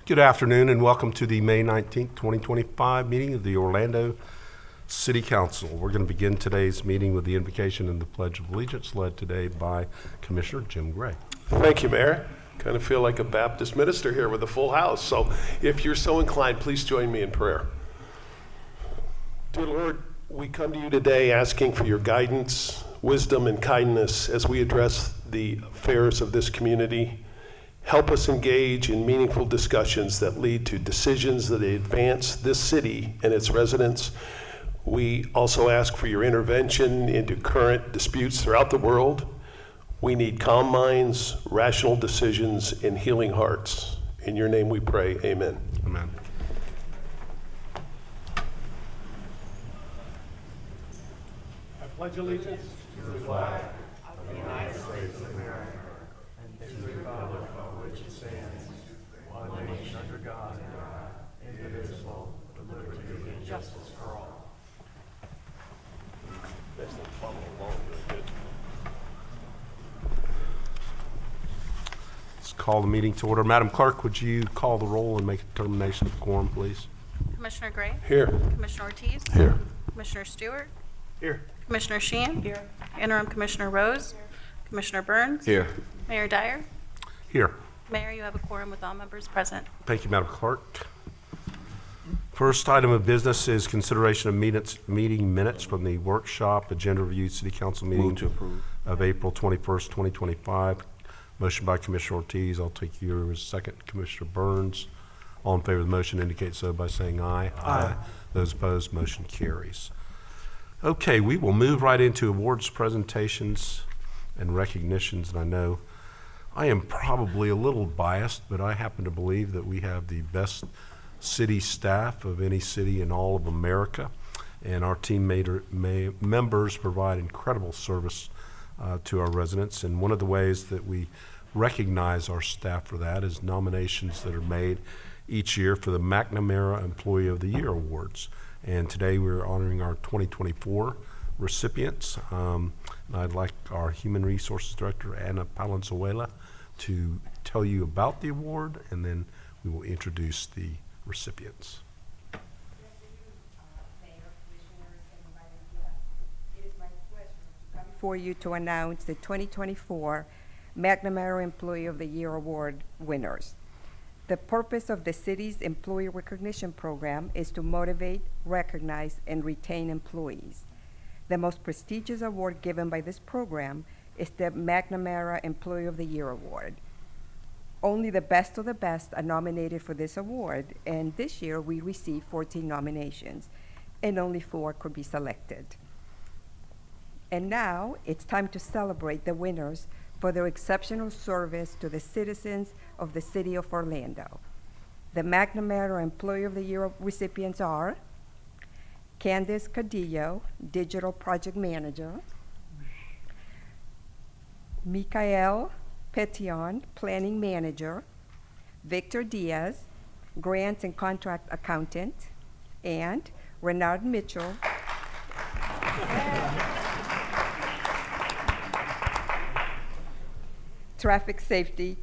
Good afternoon and welcome to the May 19th, 2025 meeting of the Orlando City Council. We're going to begin today's meeting with the invocation and the Pledge of Allegiance led today by Commissioner Jim Gray. Thank you, Mayor. Kind of feel like a Baptist minister here with a full house. So if you're so inclined, please join me in prayer. Dear Lord, we come to you today asking for your guidance, wisdom, and kindness as we address the affairs of this community. Help us engage in meaningful discussions that lead to decisions that advance this city and its residents. We also ask for your intervention into current disputes throughout the world. We need calm minds, rational decisions, and healing hearts. In your name we pray, amen. Amen. I pledge allegiance to the flag of the United States of America and to the republic for which it stands, one nation under God, indivisible, with liberty and justice for all. That's not following along very good. Let's call the meeting to order. Madam Clerk, would you call the roll and make a determination of quorum, please? Commissioner Gray? Here. Commissioner Ortiz? Here. Commissioner Stewart? Here. Commissioner Sheehan? Here. Interim Commissioner Rose? Commissioner Burns? Here. Mayor Dyer? Here. Mayor, you have a quorum with all members present. Thank you, Madam Clerk. First item of business is consideration of meeting minutes from the workshop agenda review city council meeting of April 21st, 2025. Motion by Commissioner Ortiz. I'll take yours second. Commissioner Burns. All in favor of the motion indicate so by saying aye. Aye. Those opposed, motion carries. Okay, we will move right into awards presentations and recognitions. And I know I am probably a little biased, but I happen to believe that we have the best city staff of any city in all of America. And our team members provide incredible service to our residents. And one of the ways that we recognize our staff for that is nominations that are made each year for the McNamara Employee of the Year Awards. And today we're honoring our 2024 recipients. And I'd like our Human Resources Director, Anna Palenzuela, to tell you about the award, and then we will introduce the recipients. For you to announce the 2024 McNamara Employee of the Year Award winners. The purpose of the city's employee recognition program is to motivate, recognize, and retain employees. The most prestigious award given by this program is the McNamara Employee of the Year Award. Only the best of the best are nominated for this award, and this year we received 14 nominations, and only 4 could be selected. And now it's time to celebrate the winners for their exceptional service to the citizens of the city of Orlando. The McNamara Employee of the Year recipients are Candice Cadillo, Digital Project Manager, Mikael Petion, Planning Manager, Victor Diaz, Grants and Contract Accountant, and Renard Mitchell, Traffic Safety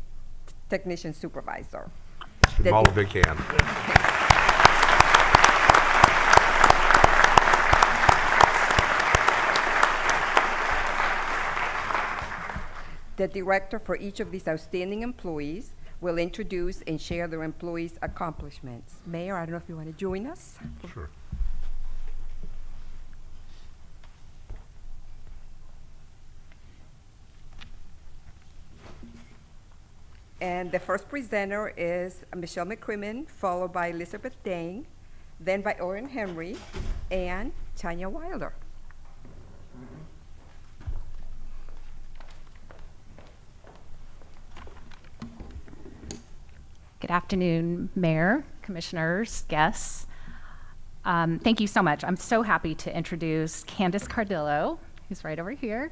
Technician Supervisor. Give them all a big hand. The director for each of these outstanding employees will introduce and share their employees' accomplishments. Mayor, I don't know if you want to join us. Sure. And the first presenter is Michelle McCrimmon, followed by Elizabeth Dang, then by Oren Henry, and Tanya Wilder. Good afternoon, Mayor, Commissioners, guests. Thank you so much. I'm so happy to introduce Candice Cardillo, who's right over here.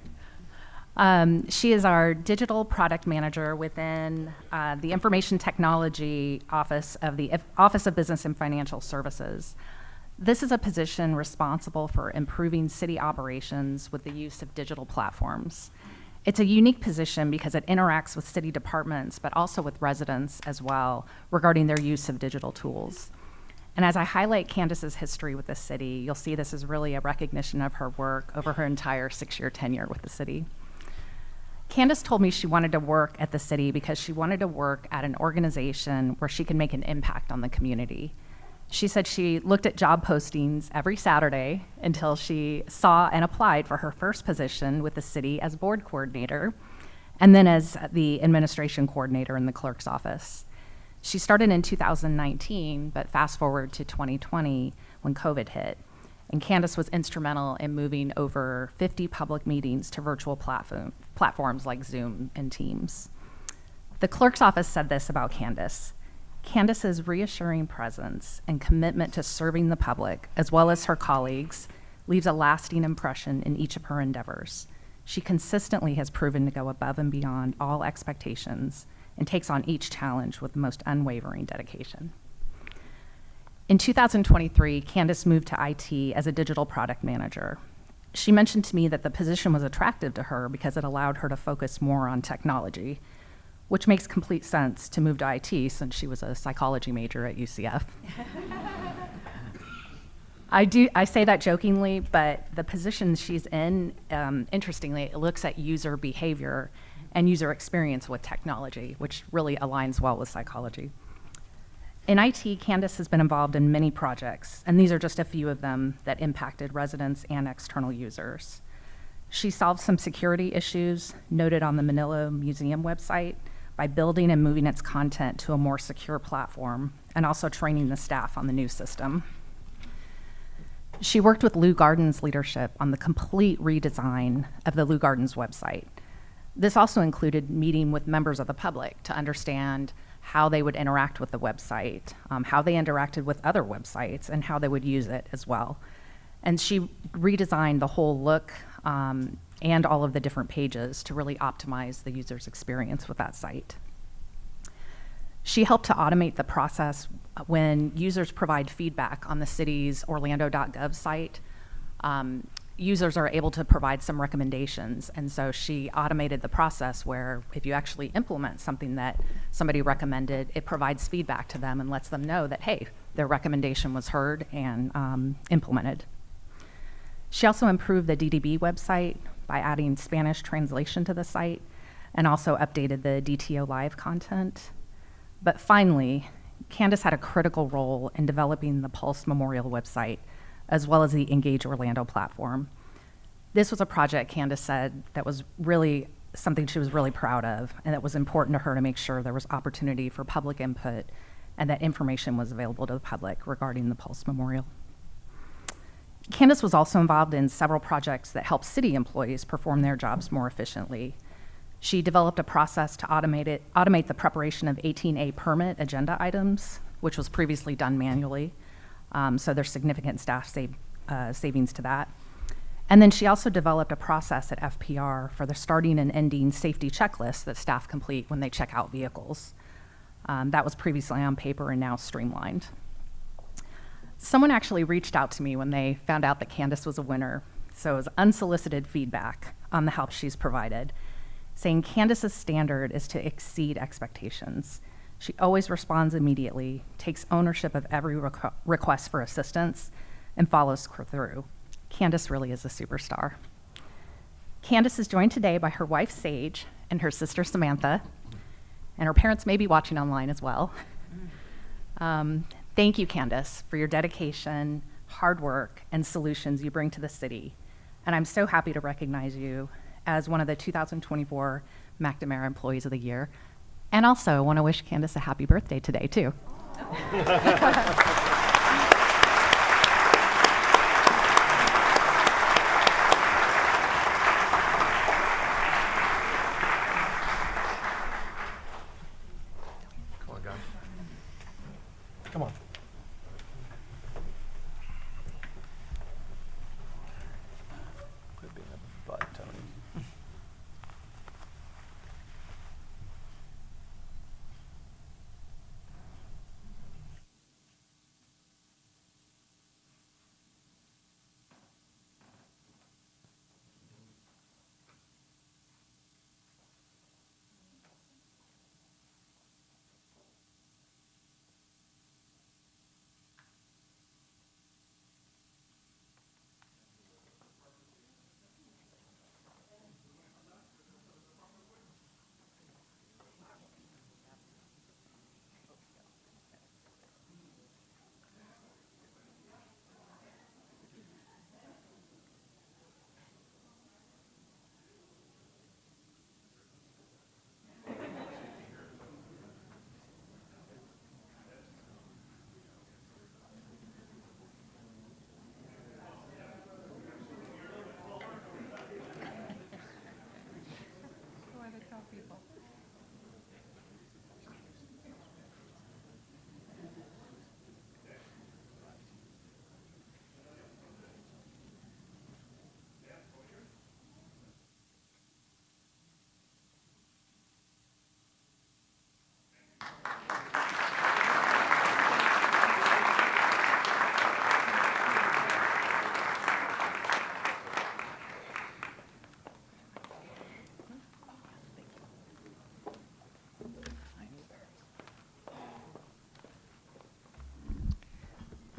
She is our digital product manager within the Information Technology Office of the Office of Business and Financial Services. This is a position responsible for improving city operations with the use of digital platforms. It's a unique position because it interacts with city departments, but also with residents as well regarding their use of digital tools. And as I highlight Candace's history with the city, you'll see this is really a recognition of her work over her entire 6-year tenure with the city. Candace told me she wanted to work at the city because she wanted to work at an organization where she could make an impact on the community. She said she looked at job postings every Saturday until she saw and applied for her first position with the city as board coordinator, and then as the administration coordinator in the clerk's office. She started in 2019, but fast forward to 2020 when COVID hit. And Candace was instrumental in moving over 50 public meetings to virtual platforms like Zoom and Teams. The clerk's office said this about Candace: Candace's reassuring presence and commitment to serving the public, as well as her colleagues, leaves a lasting impression in each of her endeavors. She consistently has proven to go above and beyond all expectations and takes on each challenge with the most unwavering dedication. In 2023, Candace moved to IT as a digital product manager. She mentioned to me that the position was attractive to her because it allowed her to focus more on technology, which makes complete sense to move to IT since she was a psychology major at UCF. I say that jokingly, but the position she's in, interestingly, it looks at user behavior and user experience with technology, which really aligns well with psychology. In IT, Candace has been involved in many projects, and these are just a few of them that impacted residents and external users. She solved some security issues noted on the Manila Museum website by building and moving its content to a more secure platform, and also training the staff on the new system. She worked with Lou Garden's leadership on the complete redesign of the Lou Garden's website. This also included meeting with members of the public to understand how they would interact with the website, how they interacted with other websites, and how they would use it as well. And she redesigned the whole look and all of the different pages to really optimize the user's experience with that site. She helped to automate the process when users provide feedback on the city's orlando.gov site. Users are able to provide some recommendations, and so she automated the process where if you actually implement something that somebody recommended, it provides feedback to them and lets them know that, hey, their recommendation was heard and implemented. She also improved the DDB website by adding Spanish translation to the site and also updated the DTO Live content. But finally, Candace had a critical role in developing the Pulse Memorial website, as well as the Engage Orlando platform. This was a project, Candace said, that was really something she was really proud of, and it was important to her to make sure there was opportunity for public input and that information was available to the public regarding the Pulse Memorial. Candace was also involved in several projects that helped city employees perform their jobs more efficiently. She developed a process to automate the preparation of 18A permit agenda items, which was previously done manually. So there's significant staff savings to that. And then she also developed a process at FPR for the starting and ending safety checklists that staff complete when they check out vehicles. That was previously on paper and now streamlined. Someone actually reached out to me when they found out that Candace was a winner. So it was unsolicited feedback on the help she's provided, saying Candace's standard is to exceed expectations. She always responds immediately, takes ownership of every request for assistance, and follows through. Candace really is a superstar. Candace is joined today by her wife, Sage, and her sister, Samantha, and her parents may be watching online as well. Thank you, Candace, for your dedication, hard work, and solutions you bring to the city. And I'm so happy to recognize you as one of the 2024 McNamara Employees of the Year. And also want to wish Candace a happy birthday today, too. Come on, guys. Come on. Quit being a butt, Tony.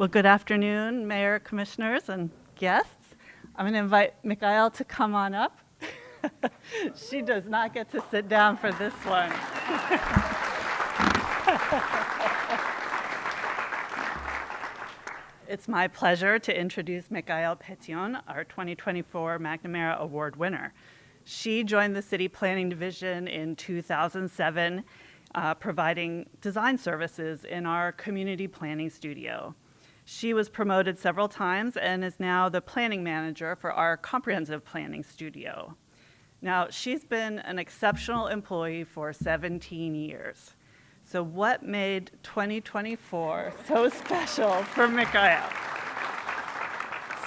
Well, good afternoon, Mayor, Commissioners, and guests. I'm going to invite Mikhail to come on up. She does not get to sit down for this one. It's my pleasure to introduce Mikhail Petion, our 2024 McNamara Award winner. She joined the City Planning Division in 2007, providing design services in our community planning studio. She was promoted several times and is now the planning manager for our comprehensive planning studio. Now, she's been an exceptional employee for 17 years. So what made 2024 so special for Mikhail?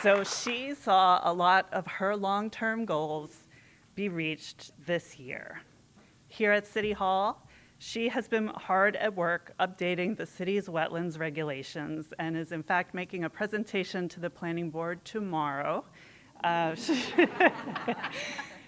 So she saw a lot of her long-term goals be reached this year. Here at City Hall, she has been hard at work updating the city's wetlands regulations and is in fact making a presentation to the planning board tomorrow.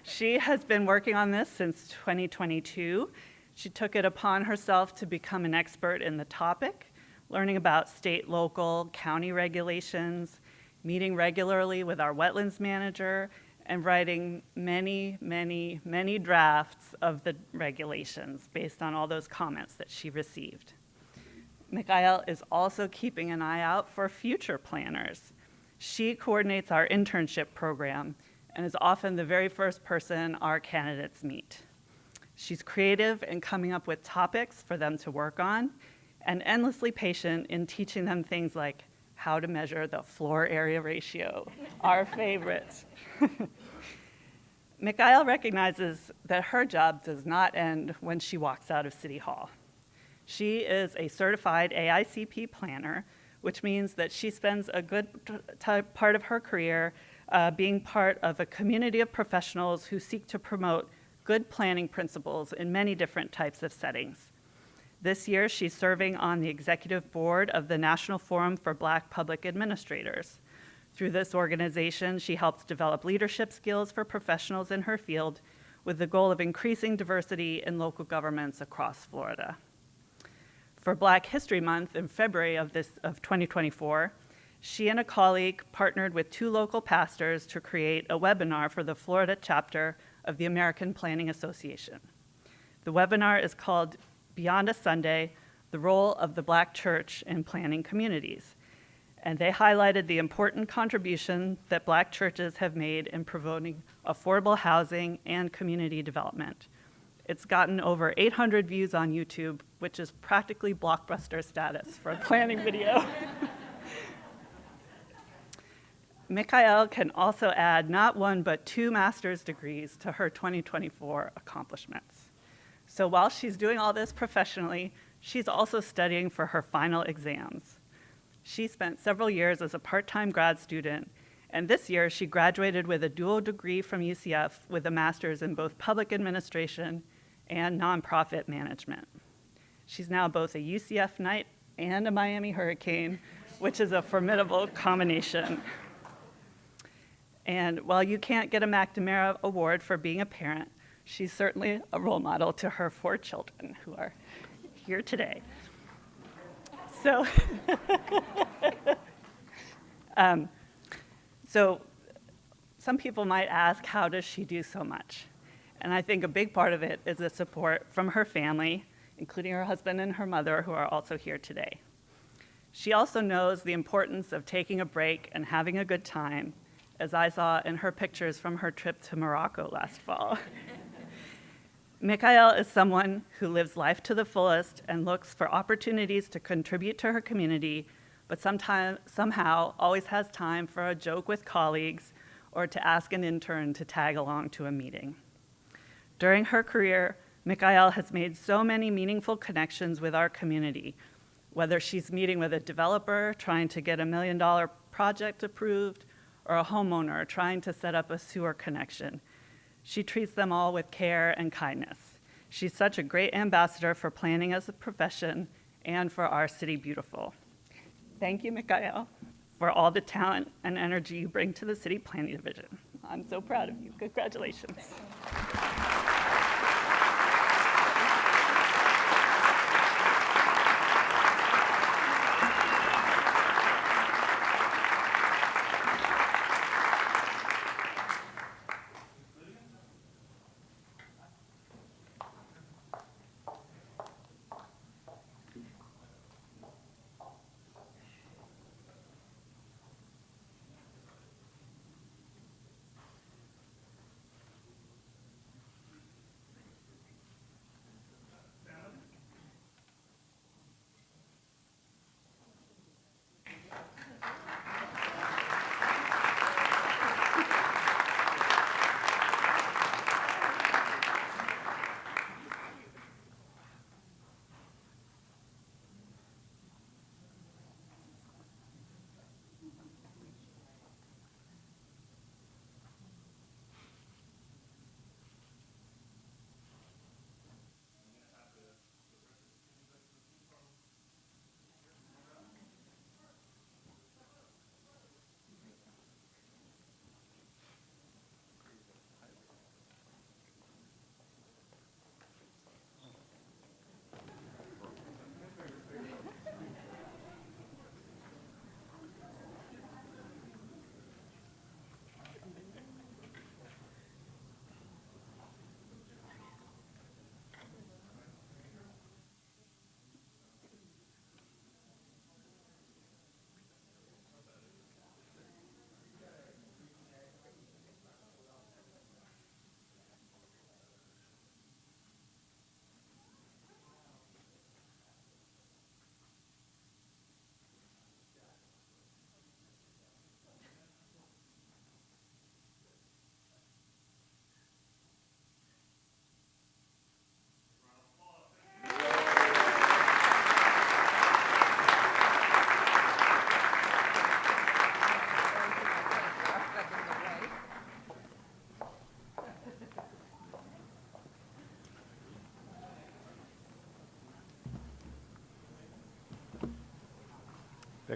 She has been working on this since 2022. She took it upon herself to become an expert in the topic, learning about state, local, county regulations, meeting regularly with our wetlands manager, and writing many, many, many drafts of the regulations based on all those comments that she received. Mikhail is also keeping an eye out for future planners. She coordinates our internship program and is often the very first person our candidates meet. She's creative in coming up with topics for them to work on and endlessly patient in teaching them things like how to measure the floor area ratio, our favorite. Mikhail recognizes that her job does not end when she walks out of City Hall. She is a certified AICP planner, which means that she spends a good part of her career being part of a community of professionals who seek to promote good planning principles in many different types of settings. This year, she's serving on the executive board of the National Forum for Black Public Administrators. Through this organization, she helps develop leadership skills for professionals in her field with the goal of increasing diversity in local governments across Florida. For Black History Month in February of 2024, she and a colleague partnered with 2 local pastors to create a webinar for the Florida chapter of the American Planning Association. The webinar is called Beyond a Sunday, the Role of the Black Church in Planning Communities. And they highlighted the important contribution that Black churches have made in promoting affordable housing and community development. It's gotten over 800 views on YouTube, which is practically blockbuster status for a planning video. Mikhail can also add not 1 but 2 master's degrees to her 2024 accomplishments. So while she's doing all this professionally, she's also studying for her final exams. She spent several years as a part-time grad student, and this year she graduated with a dual degree from UCF with a master's in both public administration and nonprofit management. She's now both a UCF Knight and a Miami Hurricane, which is a formidable combination. And while you can't get a McNamara Award for being a parent, she's certainly a role model to her 4 children who are here today. So, so some people might ask, how does she do so much? And I think a big part of it is the support from her family, including her husband and her mother, who are also here today. She also knows the importance of taking a break and having a good time, as I saw in her pictures from her trip to Morocco last fall. Mikhail is someone who lives life to the fullest and looks for opportunities to contribute to her community, but somehow always has time for a joke with colleagues or to ask an intern to tag along to a meeting. During her career, Mikhail has made so many meaningful connections with our community, whether she's meeting with a developer trying to get $1 million project approved or a homeowner trying to set up a sewer connection. She treats them all with care and kindness. She's such a great ambassador for planning as a profession and for our city beautiful. Thank you, Mikhail, for all the talent and energy you bring to the City Planning Division. I'm so proud of you. Congratulations.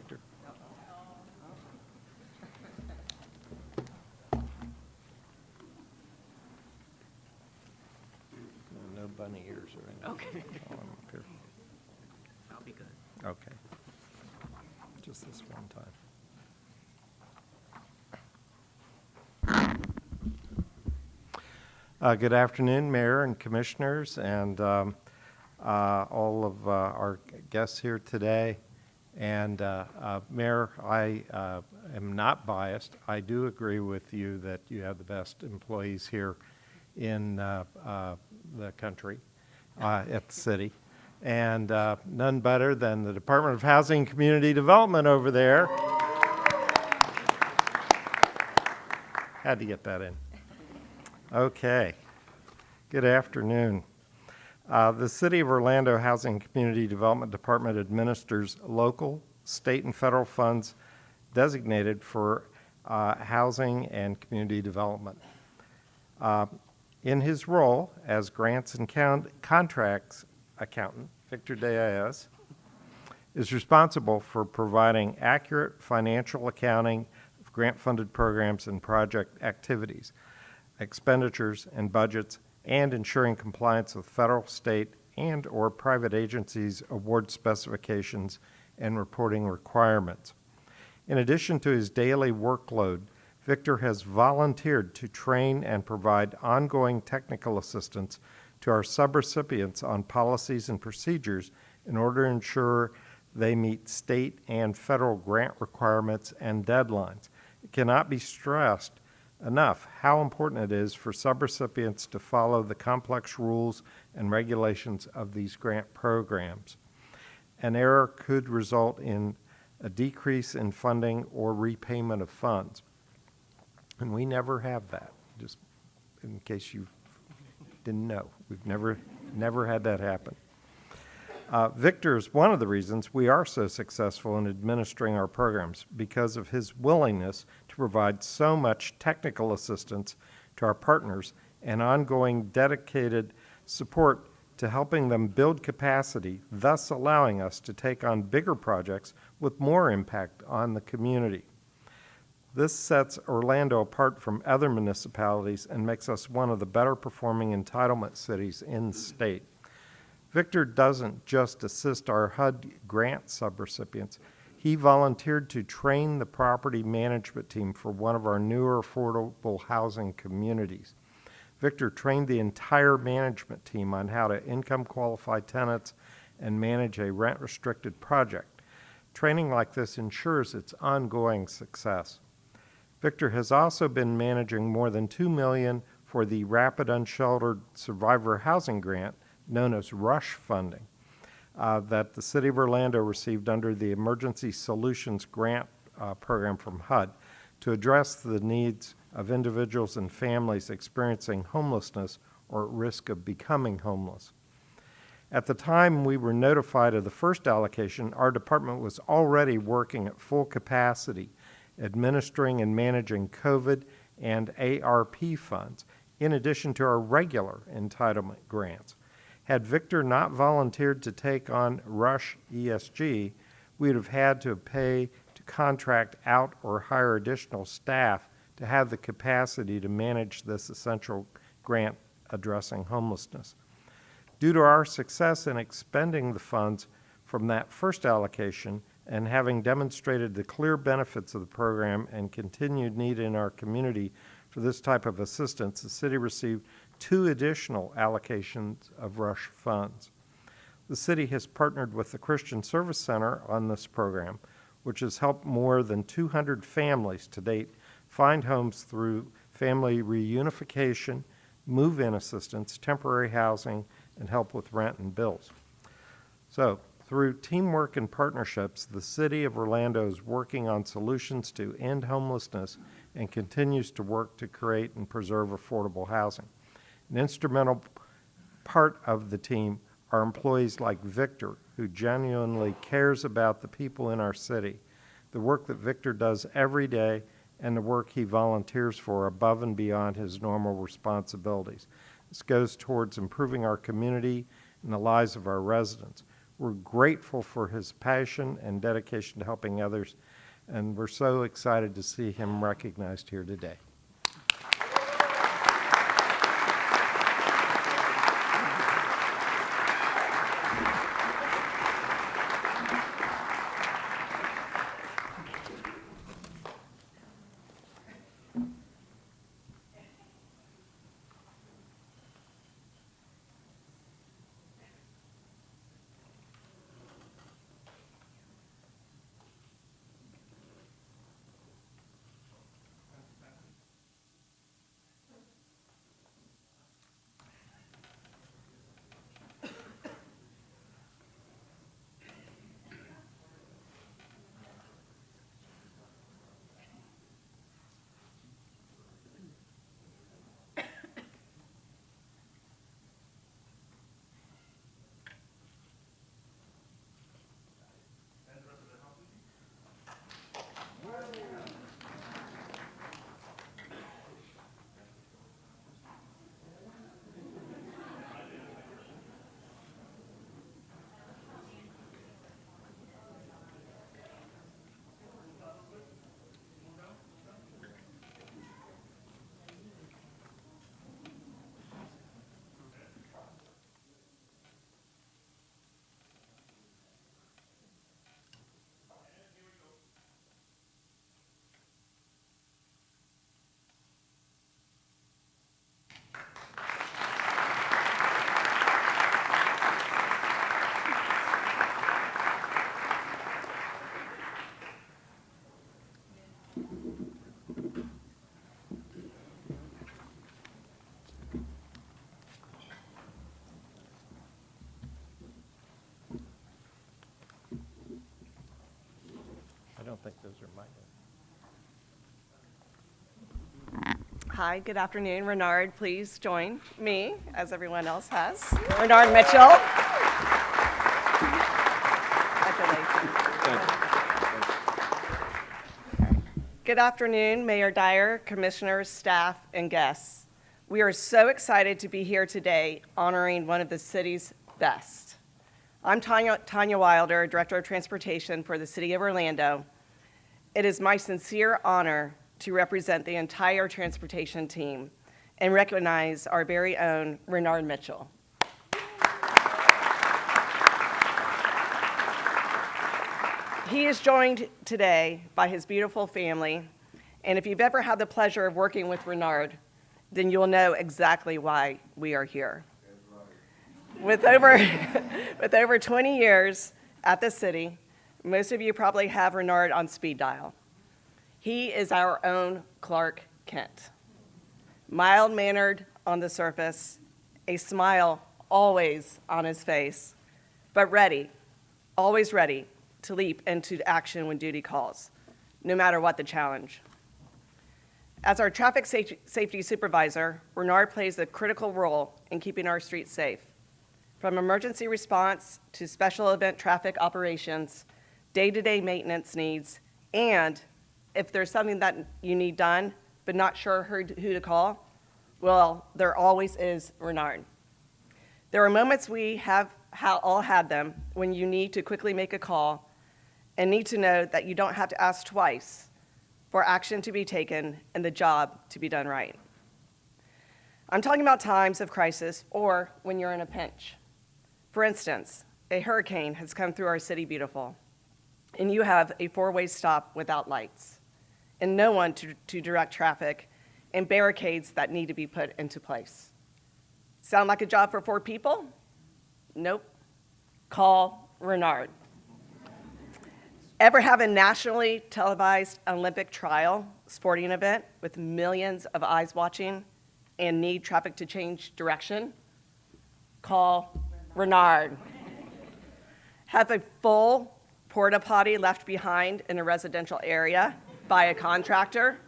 Victor. No bunny ears or anything. Okay. I'll be good. Okay. Just this one time. Good afternoon, Mayor and Commissioners, and all of our guests here today. And Mayor, I am not biased. I do agree with you that you have the best employees here in the country, at the city. And none better than the Department of Housing and Community Development over there. Had to get that in. Okay. Good afternoon. The City of Orlando Housing and Community Development Department administers local, state, and federal funds designated for housing and community development. In his role as grants and contracts accountant, Victor Deas is responsible for providing accurate financial accounting of grant-funded programs and project activities, expenditures and budgets, and ensuring compliance with federal, state, and or private agencies' award specifications and reporting requirements. In addition to his daily workload, Victor has volunteered to train and provide ongoing technical assistance to our subrecipients on policies and procedures in order to ensure they meet state and federal grant requirements and deadlines. It cannot be stressed enough how important it is for subrecipients to follow the complex rules and regulations of these grant programs. An error could result in a decrease in funding or repayment of funds. And we never have that, just in case you didn't know. We've never had that happen. Victor is one of the reasons we are so successful in administering our programs, because of his willingness to provide so much technical assistance to our partners and ongoing dedicated support to helping them build capacity, thus allowing us to take on bigger projects with more impact on the community. This sets Orlando apart from other municipalities and makes us one of the better performing entitlement cities in the state. Victor doesn't just assist our HUD grant subrecipients. He volunteered to train the property management team for one of our newer affordable housing communities. Victor trained the entire management team on how to income qualify tenants and manage a rent-restricted project. Training like this ensures its ongoing success. Victor has also been managing more than $2 million for the Rapid Unsheltered Survivor Housing Grant, known as RUSH funding, that the City of Orlando received under the Emergency Solutions Grant program from HUD to address the needs of individuals and families experiencing homelessness or at risk of becoming homeless. At the time we were notified of the first allocation, our department was already working at full capacity, administering and managing COVID and ARP funds, in addition to our regular entitlement grants. Had Victor not volunteered to take on RUSH ESG, we would have had to pay to contract out or hire additional staff to have the capacity to manage this essential grant addressing homelessness. Due to our success in expending the funds from that first allocation and having demonstrated the clear benefits of the program and continued need in our community for this type of assistance, the city received 2 additional allocations of RUSH funds. The city has partnered with the Christian Service Center on this program, which has helped more than 200 families to date find homes through family reunification, move-in assistance, temporary housing, and help with rent and bills. So, through teamwork and partnerships, the City of Orlando is working on solutions to end homelessness and continues to work to create and preserve affordable housing. An instrumental part of the team are employees like Victor, who genuinely cares about the people in our city, the work that Victor does every day, and the work he volunteers for above and beyond his normal responsibilities. This goes towards improving our community and the lives of our residents. We're grateful for his passion and dedication to helping others, and we're so excited to see him recognized here today. I don't think those are mine. Hi, good afternoon. Renard, please join me, as everyone else has. Renard Mitchell. Good afternoon, Mayor Dyer, commissioners, staff, and guests. We are so excited to be here today honoring one of the city's best. I'm Tanya Wilder, Director of Transportation for the City of Orlando. It is my sincere honor to represent the entire transportation team and recognize our very own Renard Mitchell. He is joined today by his beautiful family, and if you've ever had the pleasure of working with Renard, then you'll know exactly why we are here. With over 20 years at the city, most of you probably have Renard on speed dial. He is our own Clark Kent. Mild-mannered on the surface, a smile always on his face, but ready, always ready to leap into action when duty calls, no matter what the challenge. As our traffic safety supervisor, Renard plays a critical role in keeping our streets safe. From emergency response to special event traffic operations, day-to-day maintenance needs, and if there's something that you need done but not sure who to call, well, there always is Renard. There are moments we have all had them when you need to quickly make a call and need to know that you don't have to ask twice for action to be taken and the job to be done right. I'm talking about times of crisis or when you're in a pinch. For instance, a hurricane has come through our city beautiful, and you have a four-way stop without lights, and no one to direct traffic, and barricades that need to be put into place. Sound like a job for 4 people? Nope. Call Renard. Ever have a nationally televised Olympic trial sporting event with millions of eyes watching and need traffic to change direction? Call Renard. Have a full porta potty left behind in a residential area by a contractor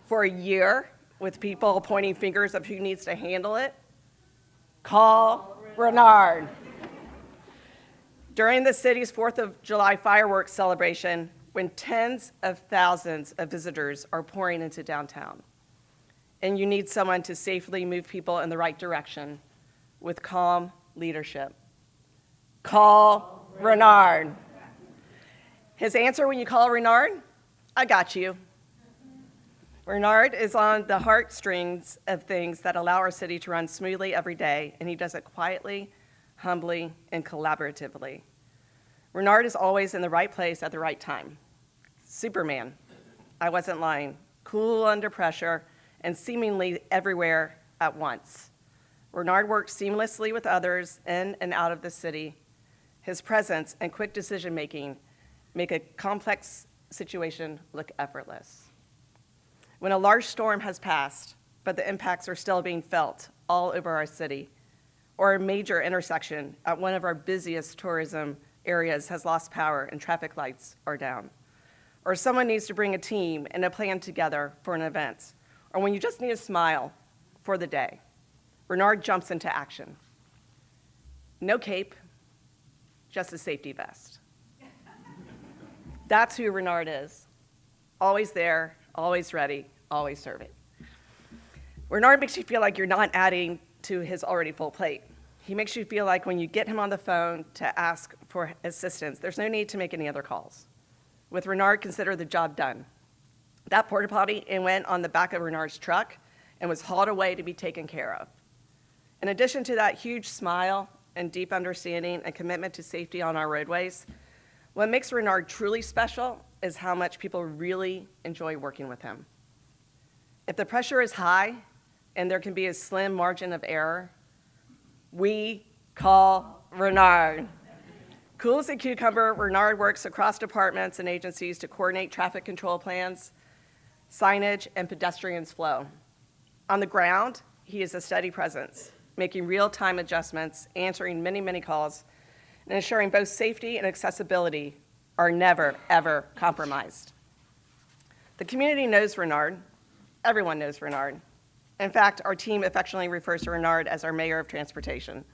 for a year with people pointing fingers of who needs to handle it? Call Renard. During the city's 4th of July fireworks celebration, when tens of thousands of visitors are pouring into downtown, and you need someone to safely move people in the right direction with calm leadership, call Renard. His answer when you call Renard, I got you. Renard is on the heartstrings of things that allow our city to run smoothly every day, and he does it quietly, humbly, and collaboratively. Renard is always in the right place at the right time. Superman, I wasn't lying, cool under pressure, and seemingly everywhere at once. Renard works seamlessly with others in and out of the city. His presence and quick decision-making make a complex situation look effortless. When a large storm has passed, but the impacts are still being felt all over our city, or a major intersection at one of our busiest tourism areas has lost power and traffic lights are down, or someone needs to bring a team and a plan together for an event, or when you just need a smile for the day, Renard jumps into action. No cape, just a safety vest. That's who Renard is. Always there, always ready, always serving. Renard makes you feel like you're not adding to his already full plate. He makes you feel like when you get him on the phone to ask for assistance, there's no need to make any other calls. With Renard, consider the job done. That porta potty went on the back of Renard's truck and was hauled away to be taken care of. In addition to that huge smile and deep understanding and commitment to safety on our roadways, what makes Renard truly special is how much people really enjoy working with him. If the pressure is high and there can be a slim margin of error, we call Renard. Cool as a cucumber, Renard works across departments and agencies to coordinate traffic control plans, signage, and pedestrians flow. On the ground, he is a steady presence, making real-time adjustments, answering many, many calls, and ensuring both safety and accessibility are never, ever compromised. The community knows Renard. Everyone knows Renard. In fact, our team affectionately refers to Renard as our mayor of transportation.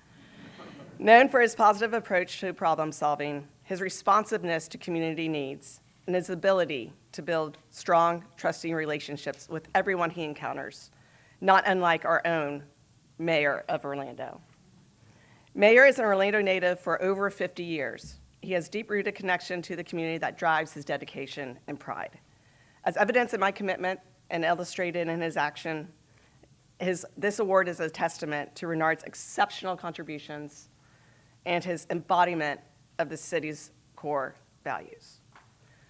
Known for his positive approach to problem solving, his responsiveness to community needs, and his ability to build strong, trusting relationships with everyone he encounters, not unlike our own mayor of Orlando. Mayor is an Orlando native for over 50 years. He has deep-rooted connection to the community that drives his dedication and pride. As evidence of my commitment and illustrated in his action, this award is a testament to Renard's exceptional contributions and his embodiment of the city's core values.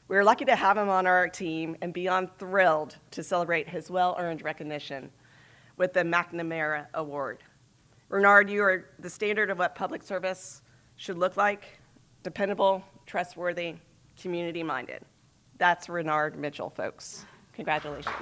We are lucky to have him on our team and beyond thrilled to celebrate his well-earned recognition with the McNamara Award. Renard, you are the standard of what public service should look like: dependable, trustworthy, community-minded. That's Renard Mitchell, folks. Congratulations.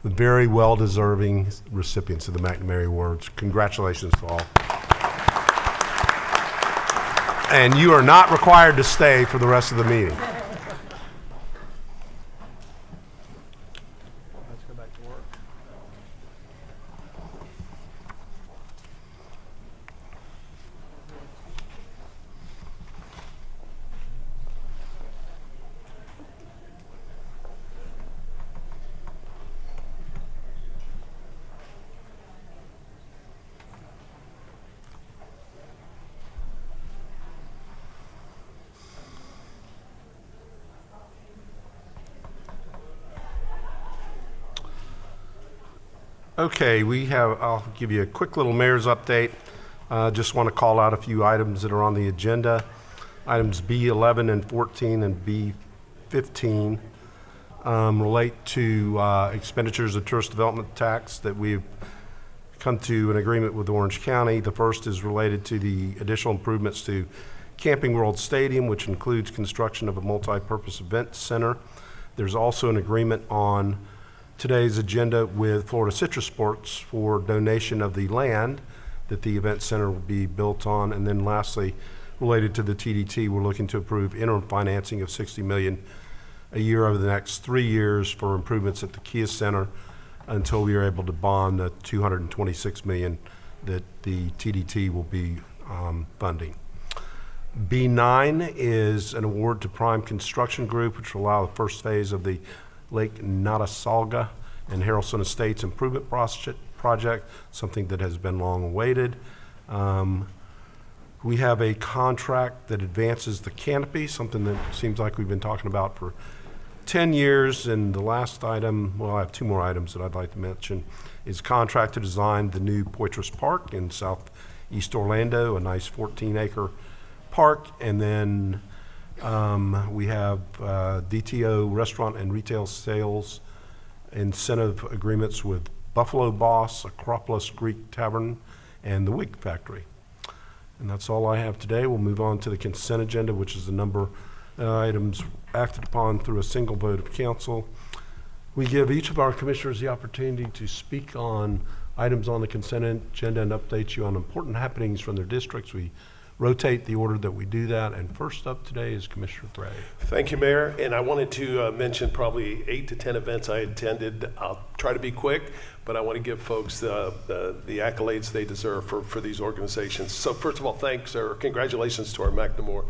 The very well-deserving recipients of the McNamara Awards. Congratulations to all. And you are not required to stay for the rest of the meeting. Let's go back to work. Okay, I'll give you a quick little mayor's update. Just want to call out a few items that are on the agenda. Items B11 and 14 and B15 relate to expenditures of tourist development tax that we've come to an agreement with Orange County. The first is related to the additional improvements to Camping World Stadium, which includes construction of a multi-purpose event center. There's also an agreement on today's agenda with Florida Citrus Sports for donation of the land that the event center will be built on. And then lastly, related to the TDT, we're looking to approve interim financing of $60 million a year over the next 3 years for improvements at the Kia Center until we are able to bond the $226 million that the TDT will be funding. B9 is an award to Prime Construction Group, which will allow the first phase of the Lake Nottasulga and Harrelson Estates Improvement Project, something that has been long awaited. We have a contract that advances the canopy, something that seems like we've been talking about for 10 years. And the last item, well, I have two more items that I'd like to mention, is contract to design the new Poitras Park in southeast Orlando, a nice 14-acre park. And then we have DTO restaurant and retail sales incentive agreements with Buffalo Boss, Acropolis Greek Tavern, and the Wig Factory. And that's all I have today. We'll move on to the consent agenda, which is the number of items acted upon through a single vote of council. We give each of our commissioners the opportunity to speak on items on the consent agenda and update you on important happenings from their districts. We rotate the order that we do that. And first up today is Commissioner Gray. Thank you, Mayor. And I wanted to mention probably 8 to 10 events I attended. I'll try to be quick, but I want to give folks the accolades they deserve for these organizations. So first of all, thanks or congratulations to our McNamara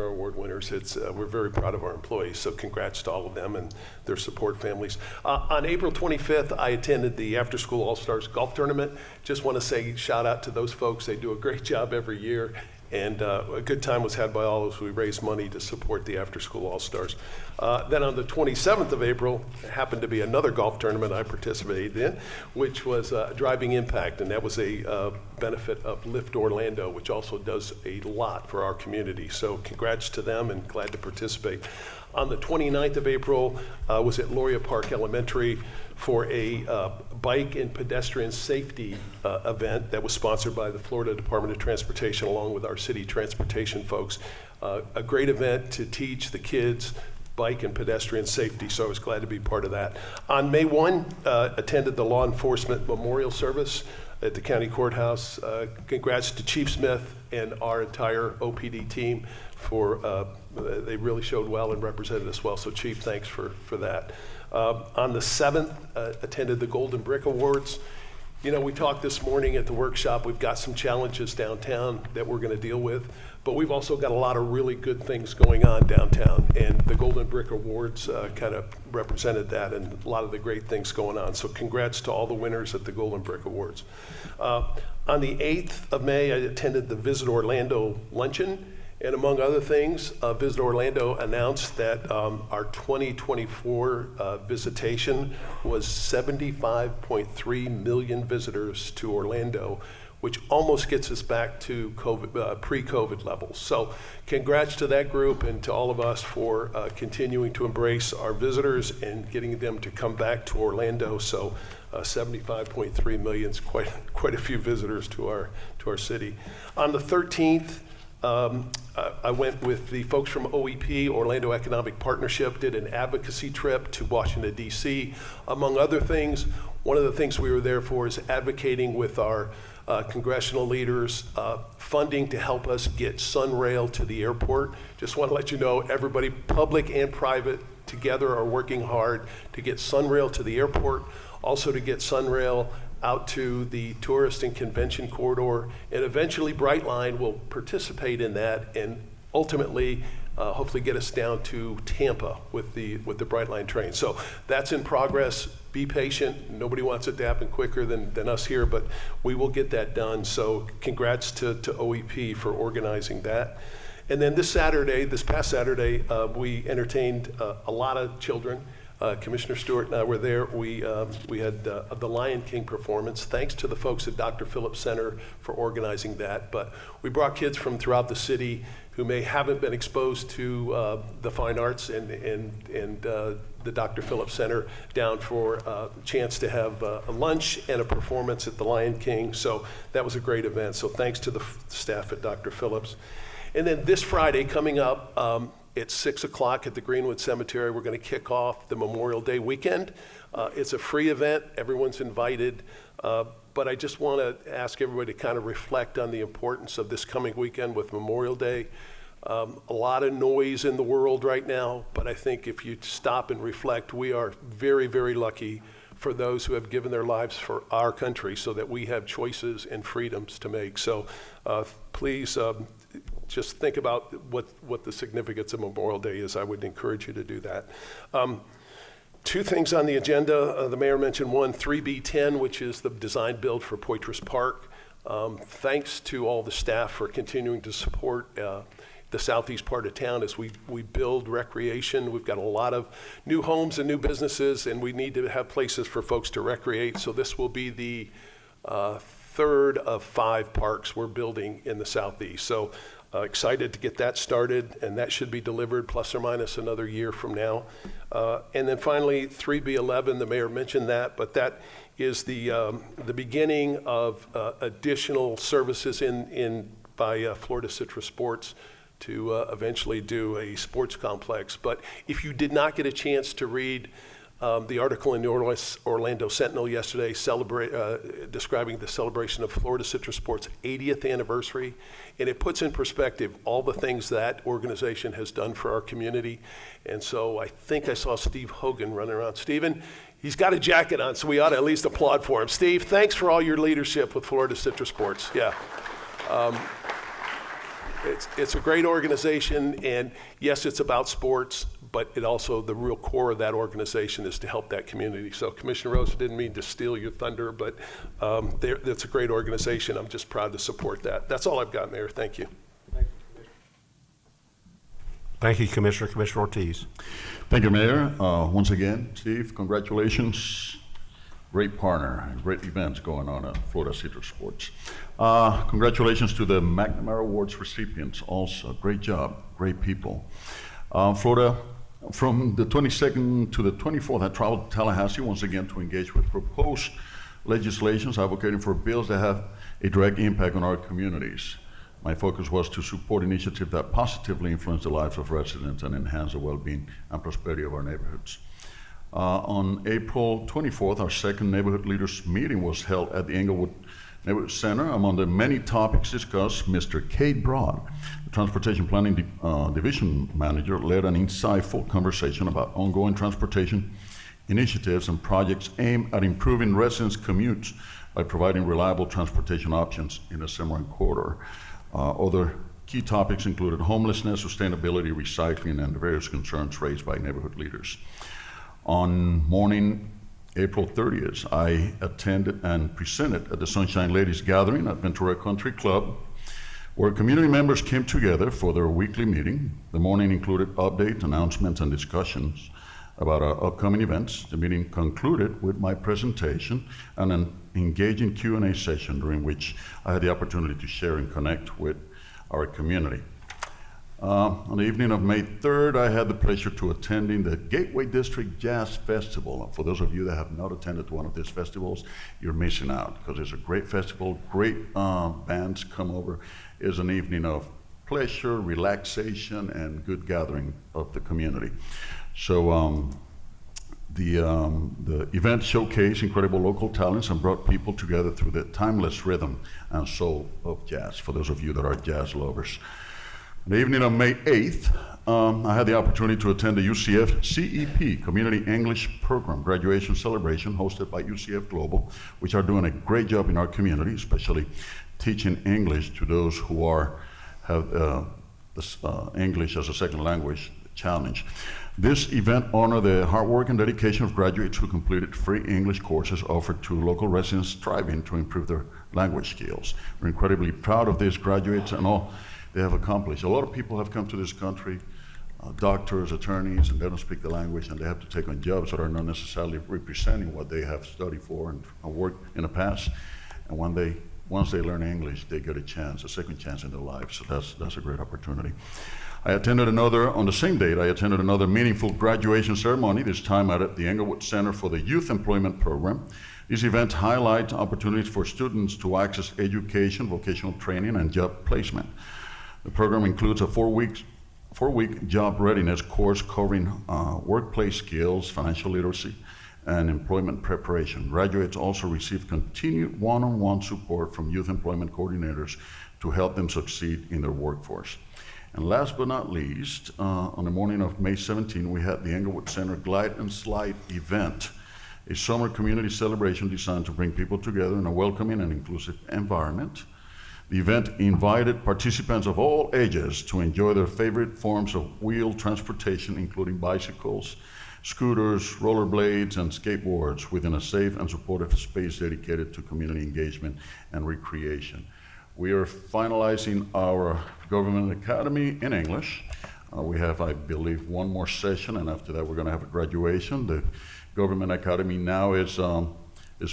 Award winners. We're very proud of our employees, so congrats to all of them and their support families. On April 25th, I attended the After School All-Stars Golf Tournament. Just want to say shout out to those folks. They do a great job every year. And a good time was had by all as we raised money to support the After School All-Stars. Then on the 27th of April, happened to be another golf tournament I participated in, which was Driving Impact, and that was a benefit of Lift Orlando, which also does a lot for our community. So congrats to them and glad to participate. On the 29th of April, was at Loria Park Elementary for a bike and pedestrian safety event that was sponsored by the Florida Department of Transportation along with our city transportation folks. A great event to teach the kids bike and pedestrian safety, so I was glad to be part of that. On May 1, attended the Law Enforcement Memorial Service at the county courthouse. Congrats to Chief Smith and our entire OPD team for, they really showed well and represented us well. So Chief, thanks for that. On the 7th, attended the Golden Brick Awards. You know, we talked this morning at the workshop, we've got some challenges downtown that we're going to deal with, but we've also got a lot of really good things going on downtown, and the Golden Brick Awards kind of represented that and a lot of the great things going on. So congrats to all the winners at the Golden Brick Awards. On the 8th of May, I attended the Visit Orlando Luncheon. And among other things, Visit Orlando announced that our 2024 visitation was 75.3 million visitors to Orlando, which almost gets us back to pre-COVID levels. So congrats to that group and to all of us for continuing to embrace our visitors and getting them to come back to Orlando. So 75.3 million is quite a few visitors to our city. On the 13th, I went with the folks from OEP, Orlando Economic Partnership, did an advocacy trip to Washington, D.C. Among other things, one of the things we were there for is advocating with our congressional leaders, funding to help us get Sunrail to the airport. Just want to let you know, everybody, public and private, together are working hard to get Sunrail to the airport, also to get Sunrail out to the tourist and convention corridor, and eventually Brightline will participate in that and ultimately hopefully get us down to Tampa with the Brightline train. So that's in progress. Be patient. Nobody wants it to happen quicker than us here, but we will get that done. So congrats to OEP for organizing that. And then this past Saturday, we entertained a lot of children. Commissioner Stewart and I were there. We had the Lion King performance, thanks to the folks at Dr. Phillips Center for organizing that. But we brought kids from throughout the city who haven't been exposed to the fine arts and the Dr. Phillips Center down for a chance to have a lunch and a performance at the Lion King. So that was a great event. So thanks to the staff at Dr. Phillips. And then this Friday coming up, at 6 o'clock at the Greenwood Cemetery, we're going to kick off the Memorial Day weekend. It's a free event. Everyone's invited. But I just want to ask everybody to kind of reflect on the importance of this coming weekend with Memorial Day. A lot of noise in the world right now, but I think if you stop and reflect, we are very, very lucky for those who have given their lives for our country so that we have choices and freedoms to make. So please, just think about what the significance of Memorial Day is. I would encourage you to do that. Two things on the agenda. The mayor mentioned one, 3B10, which is the design build for Poitras Park. Thanks to all the staff for continuing to support the southeast part of town as we build recreation. We've got a lot of new homes and new businesses, and we need to have places for folks to recreate. So this will be the third of 5 parks we're building in the southeast. So excited to get that started, and that should be delivered plus or minus another year from now. And then finally, 3B11, the mayor mentioned that, but that is the beginning of additional services by Florida Citrus Sports to eventually do a sports complex. But if you did not get a chance to read the article in the Orlando Sentinel yesterday describing the celebration of Florida Citrus Sports' 80th anniversary, and it puts in perspective all the things that organization has done for our community. And so I think I saw Steve Hogan running around. Steven, he's got a jacket on, so we ought to at least applaud for him. Steve, thanks for all your leadership with Florida Citrus Sports. Yeah. It's a great organization, and yes, it's about sports, but it also, the real core of that organization is to help that community. So Commissioner Rose, didn't mean to steal your thunder, but that's a great organization. I'm just proud to support that. That's all I've got, Mayor. Thank you. Thank you, Commissioner. Commissioner Ortiz. Thank you, Mayor. Once again, Steve, congratulations. Great partner and great events going on at Florida Citrus Sports. Congratulations to the McNamara Awards recipients also. Great job, great people. Florida, from the 22nd to the 24th, I traveled to Tallahassee once again to engage with proposed legislations advocating for bills that have a direct impact on our communities. My focus was to support initiatives that positively influence the lives of residents and enhance the well-being and prosperity of our neighborhoods. On April 24th, our second neighborhood leaders meeting was held at the Englewood Neighborhood Center. Among the many topics discussed, Mr. Kate Broad, the Transportation Planning Division Manager, led an insightful conversation about ongoing transportation initiatives and projects aimed at improving residents' commutes by providing reliable transportation options in the Cimarron corridor. Other key topics included homelessness, sustainability, recycling, and the various concerns raised by neighborhood leaders. On morning April 30th, I attended and presented at the Sunshine Ladies Gathering at Ventura Country Club, where community members came together for their weekly meeting. The morning included updates, announcements, and discussions about our upcoming events. The meeting concluded with my presentation and an engaging Q&A session during which I had the opportunity to share and connect with our community. On the evening of May 3rd, I had the pleasure to attending the Gateway District Jazz Festival. For those of you that have not attended one of these festivals, you're missing out, because it's a great festival, great bands come over. It's an evening of pleasure, relaxation, and good gathering of the community. So the event showcased incredible local talents and brought people together through the timeless rhythm and soul of jazz, for those of you that are jazz lovers. On the evening of May 8th, I had the opportunity to attend the UCF CEP Community English Program graduation celebration hosted by UCF Global, which are doing a great job in our community, especially teaching English to those who have English as a second language challenge. This event honored the hard work and dedication of graduates who completed free English courses offered to local residents striving to improve their language skills. We're incredibly proud of these graduates and all they have accomplished. A lot of people have come to this country, doctors, attorneys, and they don't speak the language, and they have to take on jobs that are not necessarily representing what they have studied for and worked in the past. And once they learn English, they get a second chance in their life. So that's a great opportunity. On the same date, I attended another meaningful graduation ceremony, this time at the Englewood Center for the Youth Employment Program. These events highlight opportunities for students to access education, vocational training, and job placement. The program includes a four-week job readiness course covering workplace skills, financial literacy, and employment preparation. Graduates also receive continued one-on-one support from youth employment coordinators to help them succeed in their workforce. And last but not least, on the morning of May 17, we had the Englewood Center Glide and Slide event, a summer community celebration designed to bring people together in a welcoming and inclusive environment. The event invited participants of all ages to enjoy their favorite forms of wheeled transportation, including bicycles, scooters, rollerblades, and skateboards within a safe and supportive space dedicated to community engagement and recreation. We are finalizing our Government Academy in English. We have, I believe, one more session, and after that we're going to have a graduation. The Government Academy now is